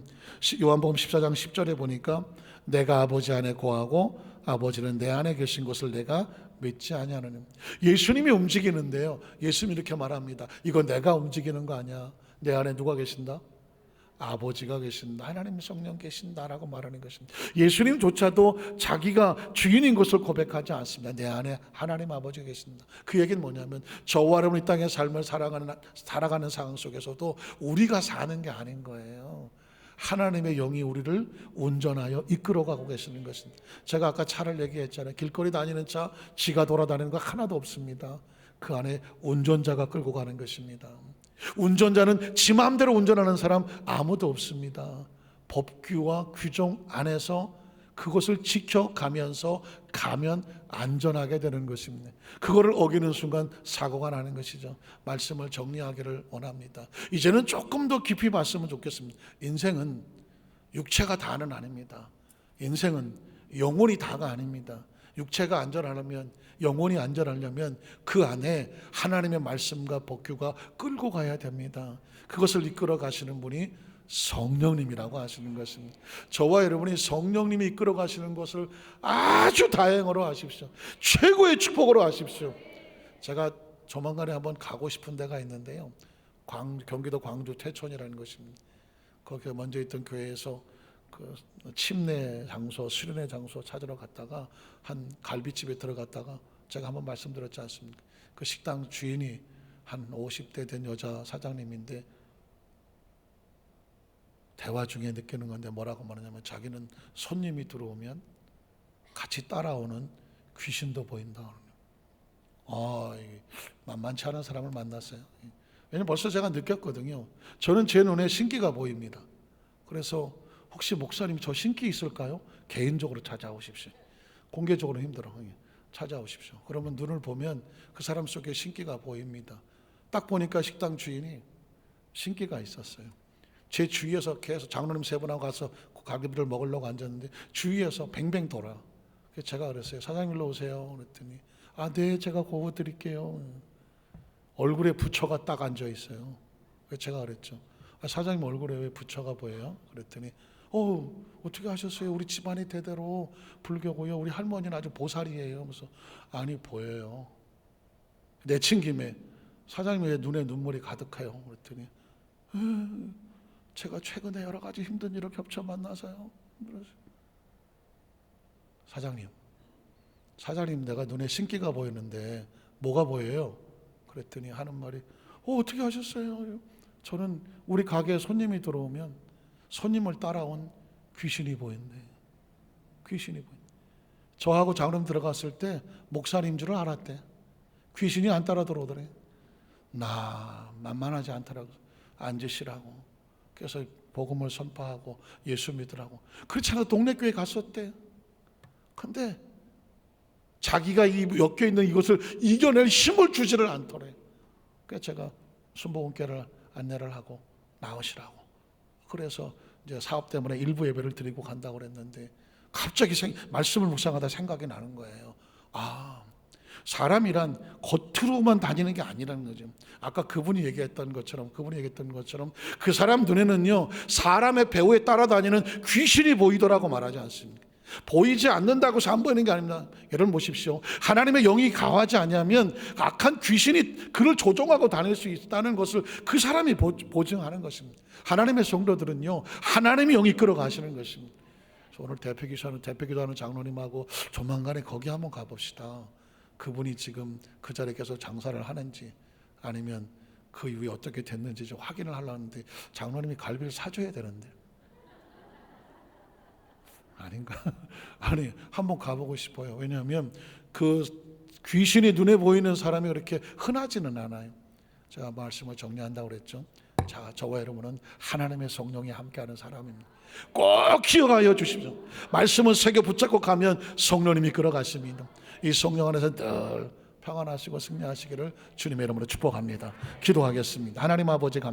요한복음 14장 10절에 보니까 내가 아버지 안에 거하고 아버지는 내 안에 계신 것을 내가 믿지 아니하느냐. 예수님이 움직이는데요 예수님이 이렇게 말합니다. 이건 내가 움직이는 거 아니야. 내 안에 누가 계신다? 아버지가 계신다, 하나님 성령 계신다라고 말하는 것입니다. 예수님조차도 자기가 주인인 것을 고백하지 않습니다. 내 안에 하나님 아버지가 계신다. 그 얘기는 뭐냐면 저와 여러분 이 땅의 삶을 살아가는 상황 속에서도 우리가 사는 게 아닌 거예요. 하나님의 영이 우리를 운전하여 이끌어가고 계시는 것입니다. 제가 아까 차를 얘기했잖아요. 길거리 다니는 차 지가 돌아다니는 거 하나도 없습니다. 그 안에 운전자가 끌고 가는 것입니다. 운전자는 지 마음대로 운전하는 사람 아무도 없습니다. 법규와 규정 안에서 그것을 지켜가면서 가면 안전하게 되는 것입니다. 그거를 어기는 순간 사고가 나는 것이죠. 말씀을 정리하기를 원합니다. 이제는 조금 더 깊이 봤으면 좋겠습니다. 인생은 육체가 다는 아닙니다. 인생은 영혼이 다가 아닙니다. 육체가 안전하려면, 영혼이 안전하려면 그 안에 하나님의 말씀과 법규가 끌고 가야 됩니다. 그것을 이끌어 가시는 분이 성령님이라고 하시는 것입니다. 저와 여러분이 성령님이 이끌어 가시는 것을 아주 다행으로 하십시오. 최고의 축복으로 하십시오. 제가 조만간에 한번 가고 싶은 데가 있는데요, 경기도 광주 태촌이라는 것입니다. 거기 먼저 있던 교회에서 그 침례 장소, 수련회 장소 찾으러 갔다가 한 갈비집에 들어갔다가 제가 한번 말씀드렸지 않습니까? 그 식당 주인이 한 50대 된 여자 사장님인데, 대화 중에 느끼는 건데 뭐라고 말하냐면, 자기는 손님이 들어오면 같이 따라오는 귀신도 보인다. 만만치 않은 사람을 만났어요. 왜냐면 벌써 제가 느꼈거든요. 저는 제 눈에 신기가 보입니다. 그래서 혹시 목사님 저 신기 있을까요? 개인적으로 찾아오십시오. 공개적으로 힘들어. 찾아오십시오. 그러면 눈을 보면 그 사람 속에 신기가 보입니다. 딱 보니까 식당 주인이 신기가 있었어요. 제 주위에서 계속 장로님 세 분하고 가서 갈비를 먹으려고 앉았는데 주위에서 뱅뱅 돌아. 그래서 제가 그랬어요. 사장님 일로 오세요. 그랬더니 네, 제가 그거 드릴게요. 얼굴에 부처가 딱 앉아 있어요. 그래서 제가 그랬죠. 사장님 얼굴에 왜 부처가 보여요? 그랬더니 어떻게 하셨어요? 우리 집안이 대대로 불교고요. 우리 할머니는 아주 보살이에요. 그래서 아니 보여요. 내친 김에 사장님 왜 눈에 눈물이 가득해요? 그랬더니 제가 최근에 여러 가지 힘든 일을 겹쳐 만나서요. 사장님 내가 눈에 신기가 보이는데 뭐가 보여요? 그랬더니 하는 말이 어떻게 하셨어요? 저는 우리 가게에 손님이 들어오면 손님을 따라온 귀신이 보인대. 귀신이 보인대. 저하고 장로님 들어갔을 때 목사님 줄 알았대. 귀신이 안 따라 들어오더래. 나 만만하지 않더라고. 앉으시라고. 그래서 복음을 선포하고 예수 믿으라고. 그렇지 않아도 동네 교회 갔었대. 근데 자기가 엮여 있는 이것을 이겨낼 힘을 주지를 않더래. 그래서 제가 순복음교회를 안내를 하고 나오시라고. 그래서 이제 사업 때문에 일부 예배를 드리고 간다고 그랬는데 갑자기 말씀을 묵상하다 생각이 나는 거예요. 사람이란 겉으로만 다니는 게 아니라는 거죠. 아까 그분이 얘기했던 것처럼 그 사람 눈에는요 사람의 배후에 따라다니는 귀신이 보이더라고 말하지 않습니까? 보이지 않는다고 해서 안 보이는 게 아닙니다. 여러분 보십시오. 하나님의 영이 강하지 않으면 악한 귀신이 그를 조종하고 다닐 수 있다는 것을 그 사람이 보증하는 것입니다. 하나님의 성도들은요 하나님의 영이 끌어가시는 것입니다. 오늘 대표기도하는 장로님하고 조만간에 거기 한번 가봅시다. 그분이 지금 그 자리에 계속 장사를 하는지 아니면 그 이후에 어떻게 됐는지 좀 확인을 하려는데 장로님이 갈비를 사줘야 되는데 아닌가? 아니 한번 가보고 싶어요. 왜냐하면 그 귀신이 눈에 보이는 사람이 그렇게 흔하지는 않아요. 제가 말씀을 정리한다고 그랬죠. 자, 저와 여러분은 하나님의 성령이 함께하는 사람입니다. 꼭 기억하여 주십시오. 말씀을 새겨 붙잡고 가면 성령님이 끌어가십니다. 이 성령 안에서 늘 평안하시고 승리하시기를 주님의 이름으로 축복합니다. 기도하겠습니다. 하나님 아버지 감사합니다.